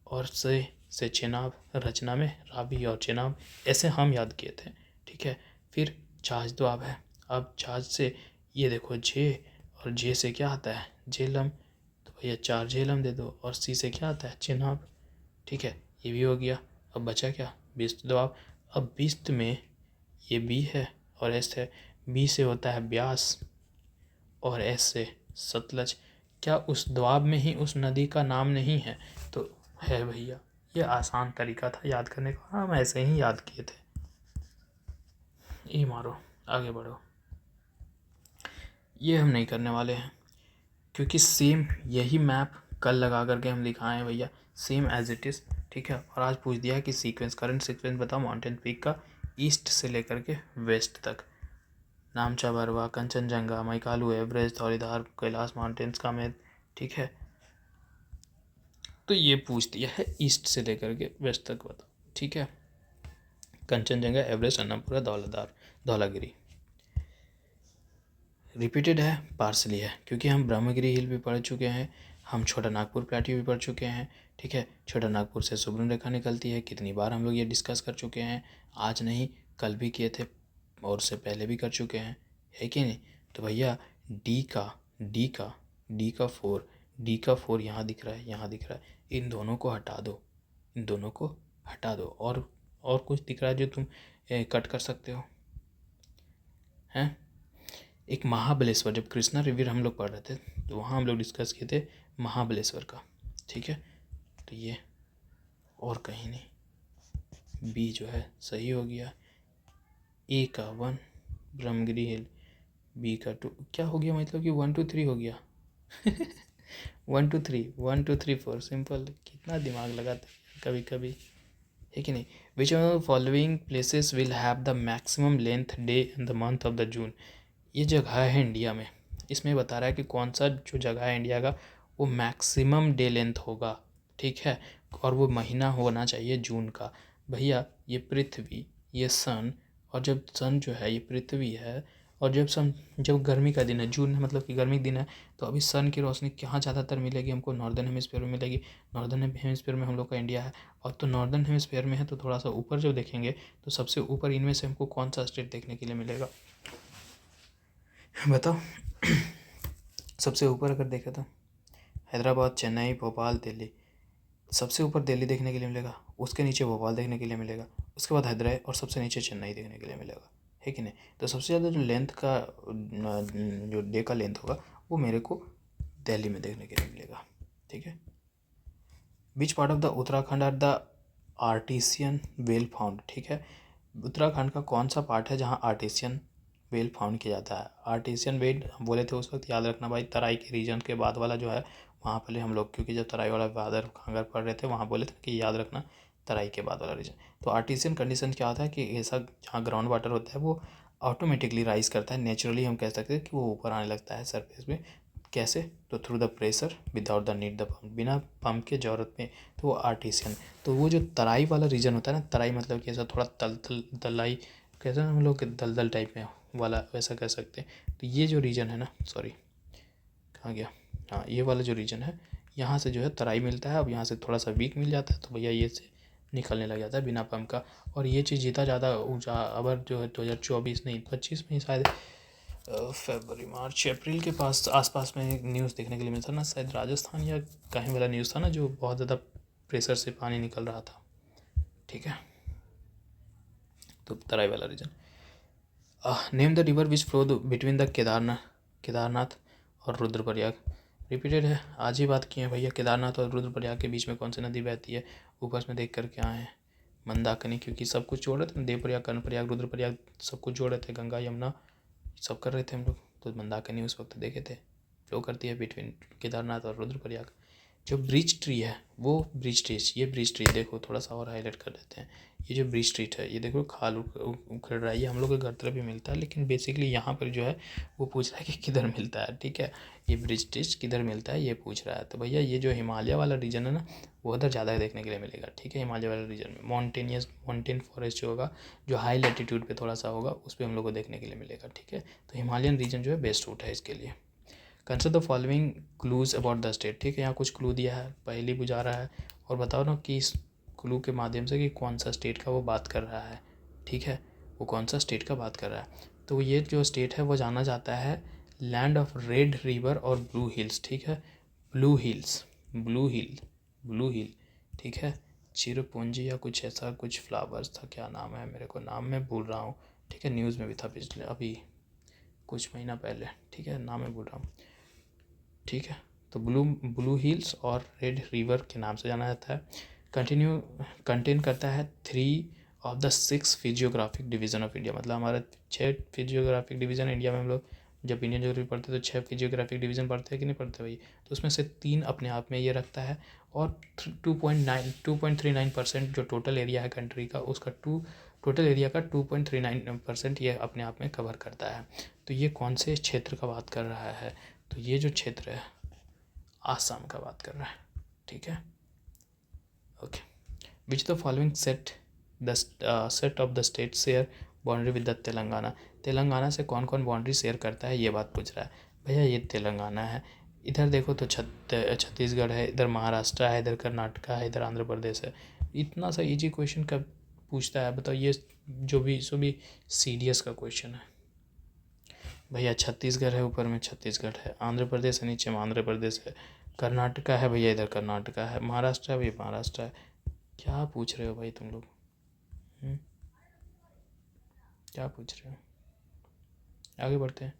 और से चेनाब, रचना में रावी और चेनाब, ऐसे हम याद किए थे, ठीक है। फिर छाछ द्वाब है, अब छाछ से ये देखो जे, और जे से क्या आता है, झेलम, तो भैया 4 झेलम दे दो, और सी से क्या आता है, चेनाब, ठीक है, ये भी हो गया। अब बचा क्या, बिस्त द्वाब, अब बिस्त में ये बी है और एस है, बी से होता है ब्यास और एस से सतलज, क्या उस द्वाब में ही उस नदी का नाम नहीं है, तो है भैया। ये आसान तरीका था याद करने का, हम ऐसे ही याद किए थे। ये मारो, आगे बढ़ो, ये हम नहीं करने वाले हैं क्योंकि सेम यही मैप कल लगा करके हम दिखाए हैं भैया, सेम एज इट इज़, ठीक है। और आज पूछ दिया कि सीक्वेंस, करंट सीक्वेंस बताओ माउंटेन पीक का ईस्ट से लेकर के वेस्ट तक, नामचा बरवा, कंचनजंगा, मैकालू, एवरेस्ट, धौलीधार, कैलाश माउंटेन्स का में, ठीक है। तो ये पूछ दिया है ईस्ट से लेकर के वेस्ट तक बताओ, ठीक है। कंचनजंगा, एवरेस्ट, अन्नपूर्णा, धौलाधार, धौलागिरी। रिपीटेड है, पार्सली है, क्योंकि हम ब्रह्मगिरी हिल भी पढ़ चुके हैं, हम छोटा नागपुर प्लेट्यू भी पढ़ चुके हैं, ठीक है। छोटा नागपुर से सुब्रन रेखा निकलती है, कितनी बार हम लोग ये डिस्कस कर चुके हैं, आज नहीं कल भी किए थे और उससे पहले भी कर चुके हैं, है कि नहीं। तो भैया डी का फोर यहाँ दिख रहा है, यहाँ दिख रहा है, इन दोनों को हटा दो, इन दोनों को हटा दो, और कुछ दिख रहा है जो तुम कट कर सकते हो, हैं। एक महाबलेश्वर, जब कृष्णा रिवर हम लोग पढ़ रहे थे तो वहाँ हम लोग डिस्कस किए थे महाबलेश्वर का, ठीक है। तो ये और कहीं नहीं, बी जो है सही हो गया, ए का 1 ब्रह्मगिरी हिल, बी का 2, क्या हो गया, मतलब कि 1 2 3 हो गया 1 2 3 4, सिंपल, कितना दिमाग लगाते हैं कभी कभी, है कि नहीं। Which of the following places will have the maximum length day in the month of the June, ये जगह है इंडिया में, इसमें बता रहा है कि कौन सा जो जगह है इंडिया का वो मैक्सिमम डे लेंथ होगा, ठीक है, और वो महीना होना चाहिए जून का। भैया ये पृथ्वी, ये सन, और जब सन जो है ये पृथ्वी है, और जब गर्मी का दिन है, जून है मतलब कि गर्मी का दिन है, तो अभी सन की रोशनी कहाँ ज़्यादातर मिलेगी हमको, नॉर्दर्न हेमिस्फीयर में मिलेगी, नॉर्दर्न हेमिस्फीयर में हम लोग का इंडिया है, और तो नॉर्दर्न हेमिस्फीयर में है तो थोड़ा सा ऊपर जब देखेंगे तो सबसे ऊपर इनमें से हमको कौन सा स्टेट देखने के लिए मिलेगा, बताओ सबसे ऊपर अगर देखा तो हैदराबाद, चेन्नई, भोपाल, दिल्ली, सबसे ऊपर दिल्ली देखने के लिए मिलेगा, उसके नीचे भोपाल देखने के लिए मिलेगा, उसके बाद हैदराबाद, और सबसे नीचे चेन्नई देखने के लिए मिलेगा, है कि नहीं। तो सबसे ज़्यादा जो लेंथ का जो डे का लेंथ होगा वो मेरे को दिल्ली में देखने के लिए मिलेगा, ठीक है। Which part of the Uttarakhand are the artesian well found, ठीक है। उत्तराखंड का कौन सा पार्ट है जहाँ आर्टिसियन वेल फाउंड किया जाता है, आर्टिसियन वेल बोले थे उस वक्त, याद रखना भाई, तराई के रीजन के बाद वाला जो है वहाँ पहले हम लोग, क्योंकि जब तराई वाला बादर खांगर पढ़ रहे थे वहाँ बोले थे कि याद रखना तराई के बाद वाला रीजन। तो आर्टिसियन कंडीशन क्या होता है कि ऐसा जहाँ ग्राउंड वाटर होता है वो ऑटोमेटिकली राइज करता है, नेचुरली हम कह सकते हैं कि वो ऊपर आने लगता है सरफेस में, कैसे, तो through the pressure without the need the pump, बिना पंप के ज़रूरत में, तो वो आर्टिसियन। तो वो जो तराई वाला रीजन होता है ना, तराई मतलब कि ऐसा थोड़ा दलाई, कहते हैं हम लोग दलदल टाइप में वाला, वैसा कह सकते हैं। तो ये जो रीजन है ना, सॉरी कहाँ गया, हाँ ये वाला जो रीजन है, यहाँ से जो है तराई मिलता है, अब यहाँ से थोड़ा सा वीक मिल जाता है, तो भैया ये से निकलने लग जाता है बिना पंप का। और ये चीज़ जितना ज़्यादा ऊँचा अबर जो है 2024 नहीं 25 में ही शायद, फरवरी मार्च अप्रैल के पास आसपास में एक न्यूज़ देखने के लिए मिलता ना, शायद राजस्थान या कहीं वाला न्यूज़ था ना, जो बहुत ज़्यादा प्रेशर से पानी निकल रहा था, ठीक है। तो तराई वाला region. Name the river which flow between the Kedarnath और रुद्रप्रयाग, रिपीटेड है, आज ही बात की है भैया, केदारनाथ और रुद्रप्रयाग के बीच में कौन सी नदी बहती है, ऊपर में देख करके आए हैं मंदाकिनी, क्योंकि सब कुछ जोड़ रहे थे, देवप्रयाग, कर्णप्रयाग, रुद्रप्रयाग सब कुछ जोड़ रहे थे, गंगा यमुना सब कर रहे थे हम लोग, तो मंदाकिनी उस वक्त देखे थे, फ्लो करती है बिटवीन केदारनाथ और रुद्रप्रयाग। जो ब्रिज ट्री है वो ब्रिज ट्री, ये ब्रिज ट्री देखो, थोड़ा सा और हाईलाइट कर देते हैं। ये जो ब्रिज ट्री है ये देखो खाल उखड़ रहा है, ये हम लोग के घर तरफ भी मिलता है, लेकिन बेसिकली यहाँ पर जो है वो पूछ रहा है कि किधर मिलता है। ठीक है, ये ब्रिज ट्री किधर मिलता है ये पूछ रहा है। तो भैया ये जो हिमालय वाला रीजन है ना वो उधर ज़्यादा देखने के लिए मिलेगा। ठीक है, हिमालय वाले रीजन में माउंटेन फॉरेस्ट जो होगा, जो हाई लैटिट्यूड पे थोड़ा सा होगा, उस पर हम लोग को देखने के लिए मिलेगा। ठीक है, तो हिमालयन रीजन जो है बेस्ट रूट है इसके लिए। Consider the following clues about the state. ठीक है, यहाँ कुछ क्लू दिया है, पहली बुझा रहा है, और बताओ ना कि इस क्लू के माध्यम से कि कौन सा स्टेट का वो बात कर रहा है। ठीक है, वो कौन सा स्टेट का बात कर रहा है। तो ये जो स्टेट है वो जाना जाता है लैंड ऑफ रेड रिवर और ब्लू हिल्स। ठीक है, ब्लू हिल्स, ब्लू हिल। ठीक है, चिरपुंजी या कुछ ऐसा कुछ फ्लावर्स था, क्या नाम है, मेरे को नाम मैं भूल रहा हूँ। ठीक है, न्यूज़ में भी था पिछले अभी कुछ महीना पहले। ठीक है, नाम मैं भूल रहा हूँ। ठीक है, तो ब्लू हिल्स और रेड रिवर के नाम से जाना जाता है। कंटेन करता है 3 of the 6 physiographic division of India. मतलब हमारा 6 फिजियोग्राफिक डिवीज़न इंडिया में, हम लोग जब इंडियन ज्योग्राफी पढ़ते हैं तो 6 फिजियोग्राफिक डिवीज़न पढ़ते हैं कि नहीं पढ़ते भाई। तो उसमें से 3 अपने आप में ये रखता है, और 2.39% जो टोटल एरिया है कंट्री का, उसका टोटल एरिया का 2.39% ये अपने आप में कवर करता है। तो ये कौन से क्षेत्र का बात कर रहा है, तो ये जो क्षेत्र है आसाम का बात कर रहा है। ठीक है, okay. Which the following set of the state share boundary with the Telangana. Telangana से कौन कौन बाउंड्री शेयर करता है ये बात पूछ रहा है। भैया ये तेलंगाना है, इधर देखो तो छत्तीसगढ़ है, इधर महाराष्ट्र है, इधर कर्नाटका है, इधर आंध्र प्रदेश है। इतना सा इजी क्वेश्चन कब पूछता है बताओ, ये जो भी सीरियस का क्वेश्चन है। भैया छत्तीसगढ़ है, ऊपर में छत्तीसगढ़ है, आंध्र प्रदेश है, नीचे में आंध्र प्रदेश है, कर्नाटका है भैया, इधर कर्नाटका है, महाराष्ट्र है भैया, महाराष्ट्र है। क्या पूछ रहे हो भाई तुम लोग, क्या पूछ रहे हो। आगे बढ़ते हैं।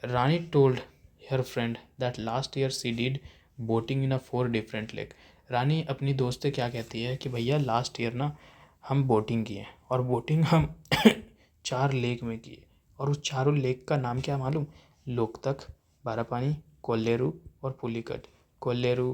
Rani told her friend that last year she did boating in a 4 different lake. Rani अपनी दोस्त से क्या कहती है कि भैया लास्ट ईयर ना हम बोटिंग किए, और बोटिंग हम 4 लेक में किए, और उस चारों लेक का नाम क्या मालूम, लोकतक, बारापानी, कोल्लेरू और पुलिकट। कोल्लेरू,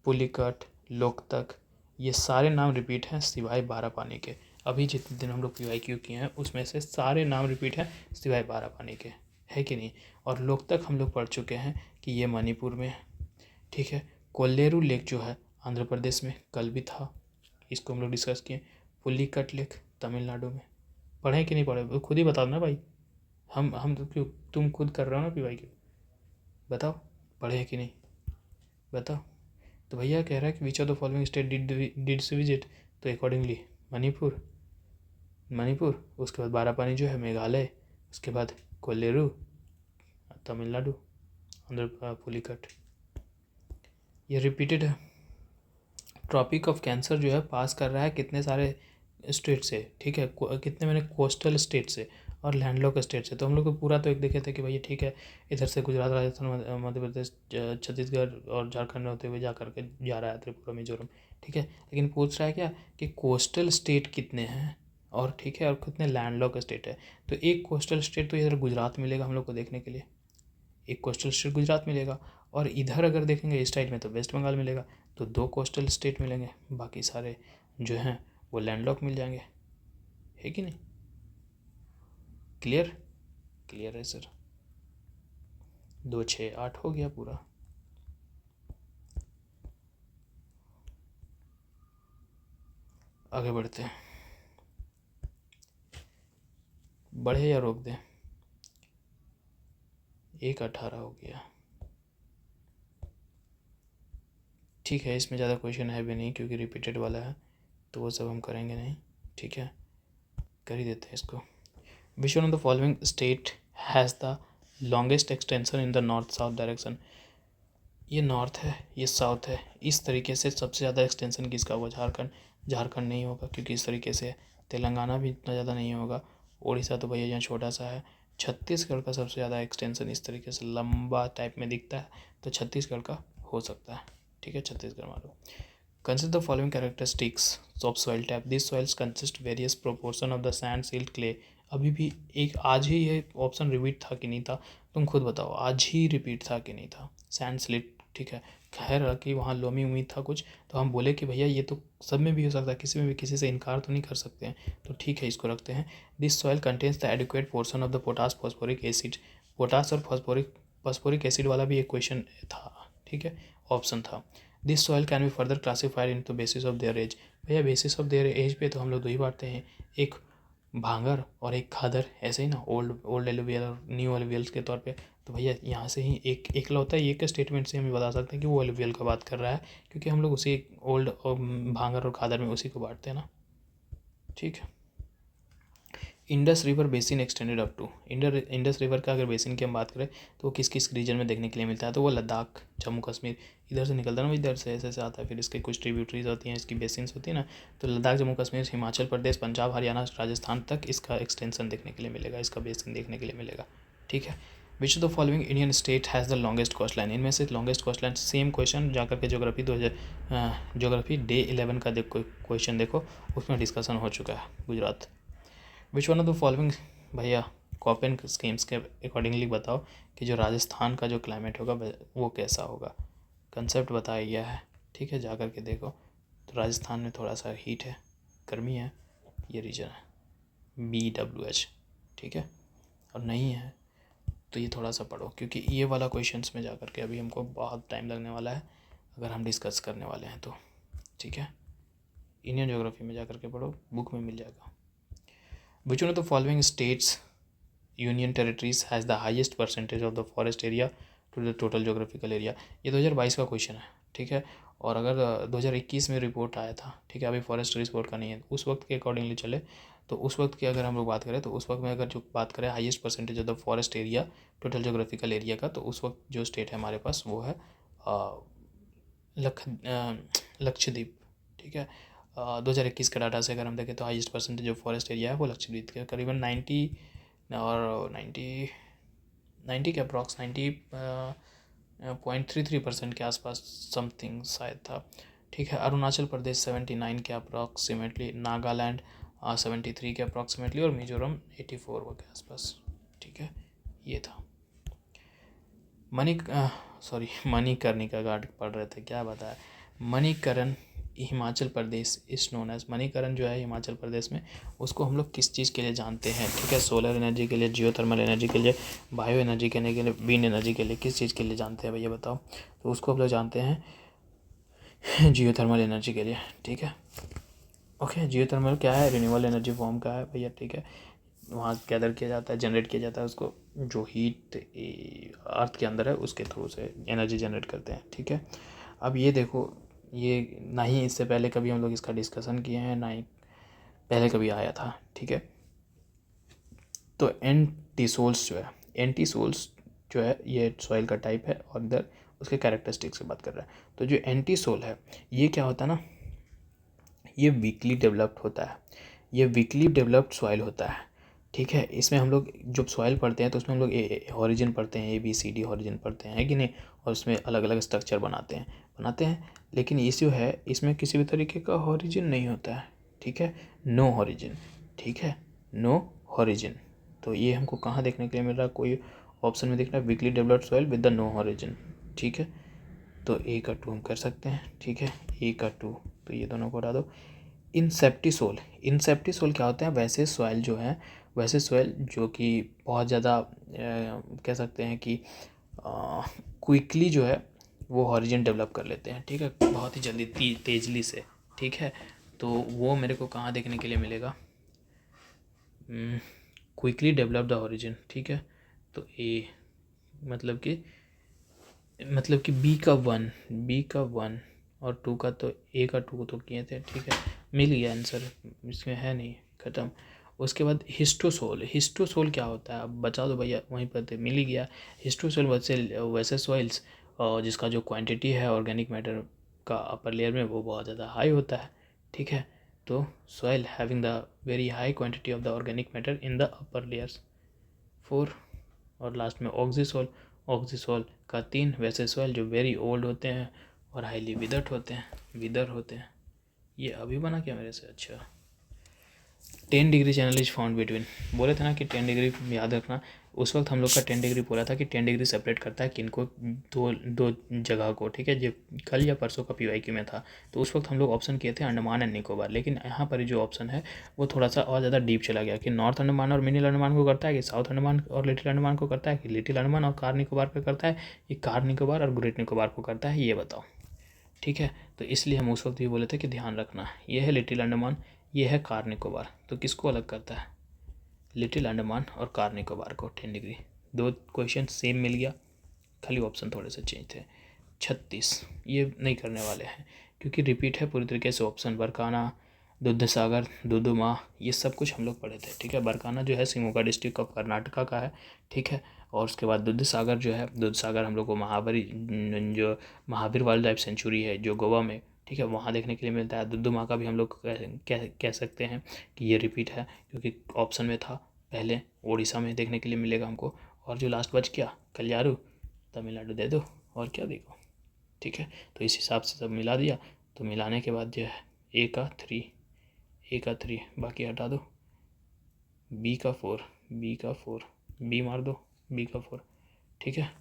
पुलिकट, लोकतक, ये सारे नाम रिपीट हैं सिवाय बारापानी के। अभी जितने दिन हम लोग PYQ किए हैं उसमें से सारे नाम रिपीट हैं सिवाय बारापानी के, है कि नहीं। और लोकतक हम लोग पढ़ चुके हैं कि ये मणिपुर में है। ठीक है, कोल्लेरू लेक जो है आंध्र प्रदेश में, कल भी था, इसको हम लोग डिस्कस किए। पुलिकट लेक तमिलनाडु में। पढ़े कि नहीं पढ़े खुद ही बताओ ना भाई, हम तो क्यों, तुम खुद कर रहे हो ना PYQ, बताओ पढ़े कि नहीं बताओ। तो भैया कह रहा है कि विच of the following state did visit, तो अकॉर्डिंगली मणिपुर, उसके बाद बारापानी जो है मेघालय, उसके बाद कोल्लेरू तमिलनाडु, आंध्र पुलिकट। ये रिपीटेड है। ट्रॉपिक ऑफ कैंसर जो है पास कर रहा है कितने सारे स्टेट से। ठीक है, कितने मैंने कोस्टल स्टेट से और लैंडलॉक स्टेट से। तो हम लोग को पूरा तो एक देखे थे कि भैया ठीक है, इधर से गुजरात, राजस्थान, मध्य प्रदेश, छत्तीसगढ़ और झारखंड होते हुए जा करके जा रहा है त्रिपुरा, मिजोरम। ठीक है, लेकिन पूछ रहा है क्या कि कोस्टल स्टेट कितने हैं, और ठीक है और कितने लैंडलॉक स्टेट है। तो एक कोस्टल स्टेट तो इधर गुजरात मिलेगा हम लोग को देखने के लिए, एक कोस्टल स्टेट गुजरात मिलेगा, और इधर अगर देखेंगे इस साइड में तो वेस्ट बंगाल मिलेगा। तो 2 कोस्टल स्टेट मिलेंगे, बाकी सारे जो हैं वो लैंडलॉक मिल जाएंगे, है कि नहीं। क्लियर, क्लियर है सर। 2 6 8 हो गया पूरा। आगे बढ़ते हैं, बढ़े या रोक दें। 1:18 हो गया। ठीक है, इसमें ज़्यादा क्वेश्चन है भी नहीं क्योंकि रिपीटेड वाला है, तो वो सब हम करेंगे नहीं। ठीक है, कर ही देते हैं इसको। विच one of the following state has the longest extension in the north south direction. ये नॉर्थ है, ये साउथ है, इस तरीके से सबसे ज़्यादा एक्सटेंशन किसका होगा, झारखंड नहीं होगा क्योंकि इस तरीके से है। तेलंगाना भी इतना ज़्यादा नहीं होगा, उड़ीसा तो भैया यहाँ छोटा सा है। छत्तीसगढ़ का सबसे ज़्यादा एक्सटेंशन इस तरीके से लंबा टाइप में दिखता है, तो छत्तीसगढ़ का हो सकता है। ठीक है, छत्तीसगढ़ मानो। Consider the following characteristics of soil type. These soils consist various proportion of the sand, silt, clay. अभी भी एक आज ही ये ऑप्शन रिपीट था कि नहीं था, तुम खुद बताओ, आज ही रिपीट था कि नहीं था. सैंड, स्लिट, ठीक है. खैर कि वहाँ लोमी उम्मीद था कुछ, तो हम बोले कि भैया ये तो सब में भी हो सकता है, किसी में भी किसी से इनकार तो नहीं कर सकते हैं, तो ठीक है इसको रखते हैं. This soil contains the adequate portion of the potash phosphoric acid. Potash और फॉस्फोरिक एसिड वाला भी एक क्वेश्चन था, ठीक है, ऑप्शन था. This soil can be further classified into basis of their age. भैया बेसिस ऑफ देयर एज पे तो हम लोग दो ही बांटते हैं, एक भांगर और एक खादर, ऐसे ही ना, ओल्ड एलुवियल और न्यू एलुवियल्स के तौर पे. तो भैया यहाँ से ही एक एकलौता ये के स्टेटमेंट से हम बता सकते हैं कि वो एलुवियल का बात कर रहा है, क्योंकि हम लोग उसी ओल्ड भांगर और खादर में उसी को बांटते हैं ना, ठीक है. Indus river basin extended up to. Indus river का अगर बेसिन की हम बात करें तो वो किस किस रीजन में देखने के लिए मिलता है, तो वो लद्दाख, जम्मू कश्मीर, इधर से निकलता है ना, इधर से ऐसे आता है, फिर इसके कुछ ट्रिब्यूटरीज होती हैं, इसकी बेसिन्स होती है ना, तो लद्दाख, जम्मू कश्मीर, हिमाचल प्रदेश, पंजाब, हरियाणा, राजस्थान तक इसका एक्सटेंशन देखने के लिए मिलेगा, इसका बेसिन देखने के लिए मिलेगा, ठीक है. Which of the following Indian state has the longest coast line. इनमें से longest coast line, same question जाकर के ज्योग्राफी ज्योग्राफी डे 11 का देखो क्वेश्चन, देखो उसमें डिस्कशन हो चुका है, गुजरात. विच वन ऑफ द फॉलोइंग, भैया कॉपेन स्कीम्स के अकॉर्डिंगली बताओ कि जो राजस्थान का जो क्लाइमेट होगा वो कैसा होगा. कंसेप्ट बताया गया है, ठीक है, जा कर के देखो. तो राजस्थान में थोड़ा सा हीट है, गर्मी है, ये रीजन है, BWH, ठीक है. और नहीं है तो ये थोड़ा सा पढ़ो, क्योंकि ये वाला क्वेश्चंस में जा कर के अभी हमको बहुत टाइम लगने वाला है अगर हम डिस्कस करने वाले हैं तो, ठीक है. इंडियन ज्योग्राफी में जा कर के पढ़ो, बुक में मिल जाएगा. Which one of the following states, union territories has the highest percentage of the forest area to the total geographical area. ये 2022 का क्वेश्चन है, ठीक है. और अगर 2021 में रिपोर्ट आया था, ठीक है, अभी फॉरेस्ट रिपोर्ट का नहीं है, उस वक्त के अकॉर्डिंगली चले तो उस वक्त की अगर हम लोग बात करें तो उस वक्त में अगर जो बात करें highest percentage of the forest area total geographical area का, तो उस वक्त जो स्टेट है हमारे पास वो है लक्षद्वीप, ठीक है. 2021 का डाटा से अगर हम देखें तो highest percentage of forest area है वो लक्षद्वीप के करीबन 90 और 90 के अप्रॉक्स 90.33% के आसपास समथिंग शायद था, ठीक है. अरुणाचल प्रदेश 79 के अप्रॉक्सीमेटली, नागालैंड 73 के अप्रॉक्सीमेटली और मिजोरम 84 के आसपास, ठीक है. ये था मणिकर्णिका घाट पढ़ रहे थे, क्या बताया. Manikaran Himachal Pradesh is known as, Manikaran जो है हिमाचल प्रदेश में, उसको हम लोग किस चीज़ के लिए जानते हैं, ठीक है. सोलर एनर्जी के लिए, जियोथर्मल एनर्जी के लिए, बायो एनर्जी के लिए, विंड एनर्जी के लिए, किस चीज़ के लिए जानते हैं भैया बताओ. तो उसको हम लोग जानते हैं जियोथर्मल एनर्जी के लिए, ठीक है. ओके, जियोथर्मल क्या है, रिन्यूएबल एनर्जी फॉर्म का है भैया, ठीक है. वहाँ गैदर किया जाता है, जनरेट किया जाता है, उसको जो हीट अर्थ के अंदर है उसके थ्रू से एनर्जी जनरेट करते हैं, ठीक है. अब ये देखो, ये ना ही इससे पहले कभी हम लोग इसका डिस्कशन किए हैं, ना ही पहले कभी आया था, ठीक है. तो एंटीसोल्स जो है, एंटीसोल्स जो है ये सॉइल का टाइप है और इधर उसके कैरेक्टरिस्टिक्स की बात कर रहा है. तो जो एंटीसोल है ये क्या होता है ना, ये वीकली डेवलप्ड होता है, ये वीकली डेवलप्ड सॉइल होता है, ठीक है. इसमें हम लोग जब सॉइल पढ़ते हैं तो उसमें हम लोग ऑरिजिन पढ़ते हैं, ABCD ऑरिजिन पढ़ते हैं कि नहीं, और उसमें अलग अलग स्ट्रक्चर बनाते हैं. लेकिन इश्यू है इसमें किसी भी तरीके का ऑरिजिन नहीं होता है, ठीक है. नो ऑरिजिन, ठीक है, नो ऑरिजिन. तो ये हमको कहाँ देखने के लिए मिल रहा है, कोई ऑप्शन में दिख रहा है, weekly developed soil with the no origin, ठीक है. तो A का 2 हम कर सकते हैं, ठीक है, A का 2, तो ये दोनों को हटा दो. इंसेप्टिसोल, इंसेप्टिसोल क्या होते हैं, वैसे सॉइल जो है, वैसे सॉइल जो कि बहुत ज़्यादा कह सकते हैं कि क्विकली जो है वो ऑरिजिन डेवलप कर लेते हैं, ठीक है, बहुत ही जल्दी तेजली से, ठीक है. तो वो मेरे को कहाँ देखने के लिए मिलेगा, क्विकली डेवलप द ऑरिजिन, ठीक है. तो A मतलब कि B का 1 और 2 का, तो A का 2 तो किए थे, ठीक है, मिल गया आंसर, इसमें है नहीं, ख़त्म. उसके बाद हिस्टोसोल क्या होता है, अब बचा दो भैया, वहीं पर तो मिल ही गया. हिस्टोसोल वैसे सॉइल्स जिसका जो क्वांटिटी है ऑर्गेनिक मैटर का अपर लेयर में वो बहुत ज़्यादा हाई होता है, ठीक है. तो soil having the very high quantity of the organic matter in the upper layers 4. और लास्ट में ऑक्सीसोल का 3, वैसे सॉइल जो वेरी ओल्ड होते हैं और हाईली विदर होते हैं। ये अभी बना क्या मेरे से? अच्छा, 10 degree channel is found between, बोले थे ना कि 10 डिग्री याद रखना। उस वक्त हम लोग का 10 डिग्री बोला था कि 10 डिग्री सेपरेट करता है किनको, दो जगह को, ठीक है। जो कल या परसों का PYQ में था, तो उस वक्त हम लोग ऑप्शन किए थे अंडमान एंड निकोबार, लेकिन यहाँ पर जो ऑप्शन है वो थोड़ा सा और ज़्यादा डीप चला गया कि नॉर्थ अंडमान और मिडिल अंडमान को करता है, कि साउथ अंडमान और लिटिल अंडमान को करता है, कि लिटिल अंडमान और कार निकोबार को करता है, कि कार निकोबार और ग्रेट निकोबार को करता है, ये बताओ, ठीक है। तो इसलिए हम उस वक्त भी बोले थे कि ध्यान रखना, ये है लिटिल अंडमान, ये है कार निकोबार, तो किसको अलग करता है? लिटिल अंडमान और कार निकोबार को 10 डिग्री। दो क्वेश्चन सेम मिल गया, खाली ऑप्शन थोड़े से चेंज थे। 36 ये नहीं करने वाले हैं क्योंकि रिपीट है पूरी तरीके से ऑप्शन। बरकाना, दूधसागर, दुदुमा, ये सब कुछ हम लोग पढ़े थे, ठीक है। बरकाना जो है शिमोगा डिस्ट्रिक्ट ऑफ कर्नाटका का है, ठीक है। और उसके बाद दूधसागर जो है, दूधसागर हम लोग को जो महावीर वाइल्ड लाइफ सेंचुरी है जो गोवा में, ठीक है, वहाँ देखने के लिए मिलता है। दुदुमा का भी हम लोग कह सकते हैं कि ये रिपीट है क्योंकि ऑप्शन में था पहले, उड़ीसा में देखने के लिए मिलेगा हमको। और जो लास्ट बच गया कल्यारू, तमिलनाडु दे दो और क्या देखो, ठीक है। तो इस हिसाब से सब मिला दिया, तो मिलाने के बाद जो है ए का 3 बाकी हटा दो, बी का 4 बी मार दो, बी का 4, ठीक है।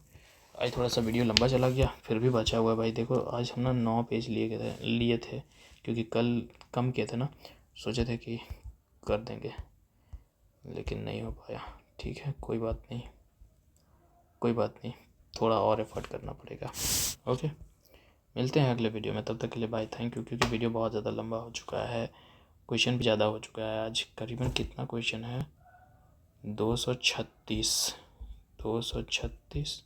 आज थोड़ा सा वीडियो लंबा चला गया, फिर भी बचा हुआ है भाई। देखो आज हम ना 9 पेज लिए थे क्योंकि कल कम किए थे ना, सोचे थे कि कर देंगे लेकिन नहीं हो पाया, ठीक है। कोई बात नहीं, थोड़ा और एफर्ट करना पड़ेगा। ओके, मिलते हैं अगले वीडियो में, तब तक के लिए बाय, थैंक यू। क्योंकि वीडियो बहुत ज़्यादा लंबा हो चुका है, क्वेश्चन भी ज़्यादा हो चुका है। आज करीबन कितना क्वेश्चन है? 236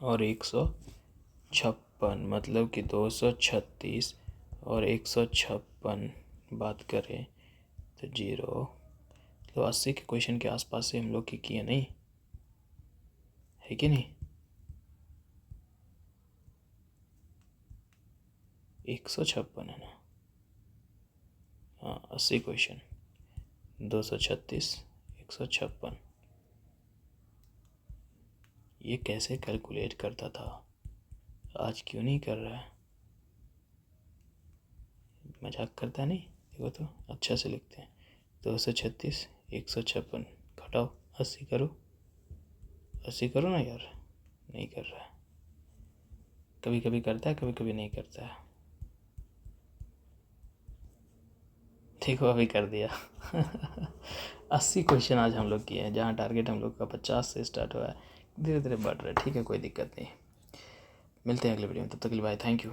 और 156, मतलब कि 236 और 156 बात करें तो 0, तो 80 के क्वेश्चन के आसपास से हम लोग की किए नहीं है कि नहीं? 156 है ना? हाँ, 80 क्वेश्चन, 236, 156, ये कैसे कैलकुलेट करता था, आज क्यों नहीं कर रहा है? मजाक करता नहीं, देखो तो अच्छा से लिखते हैं। 236, 156 घटाओ 80 करो ना यार, नहीं कर रहा है। कभी कभी करता है, कभी कभी नहीं करता है। देखो अभी कर दिया। 80 क्वेश्चन आज हम लोग किए हैं, जहाँ टारगेट हम लोग का 50 से स्टार्ट हुआ है, धीरे धीरे बढ़ रहा है, ठीक है, कोई दिक्कत नहीं। मिलते हैं अगले वीडियो में, तब तक के लिए बाय, थैंक यू।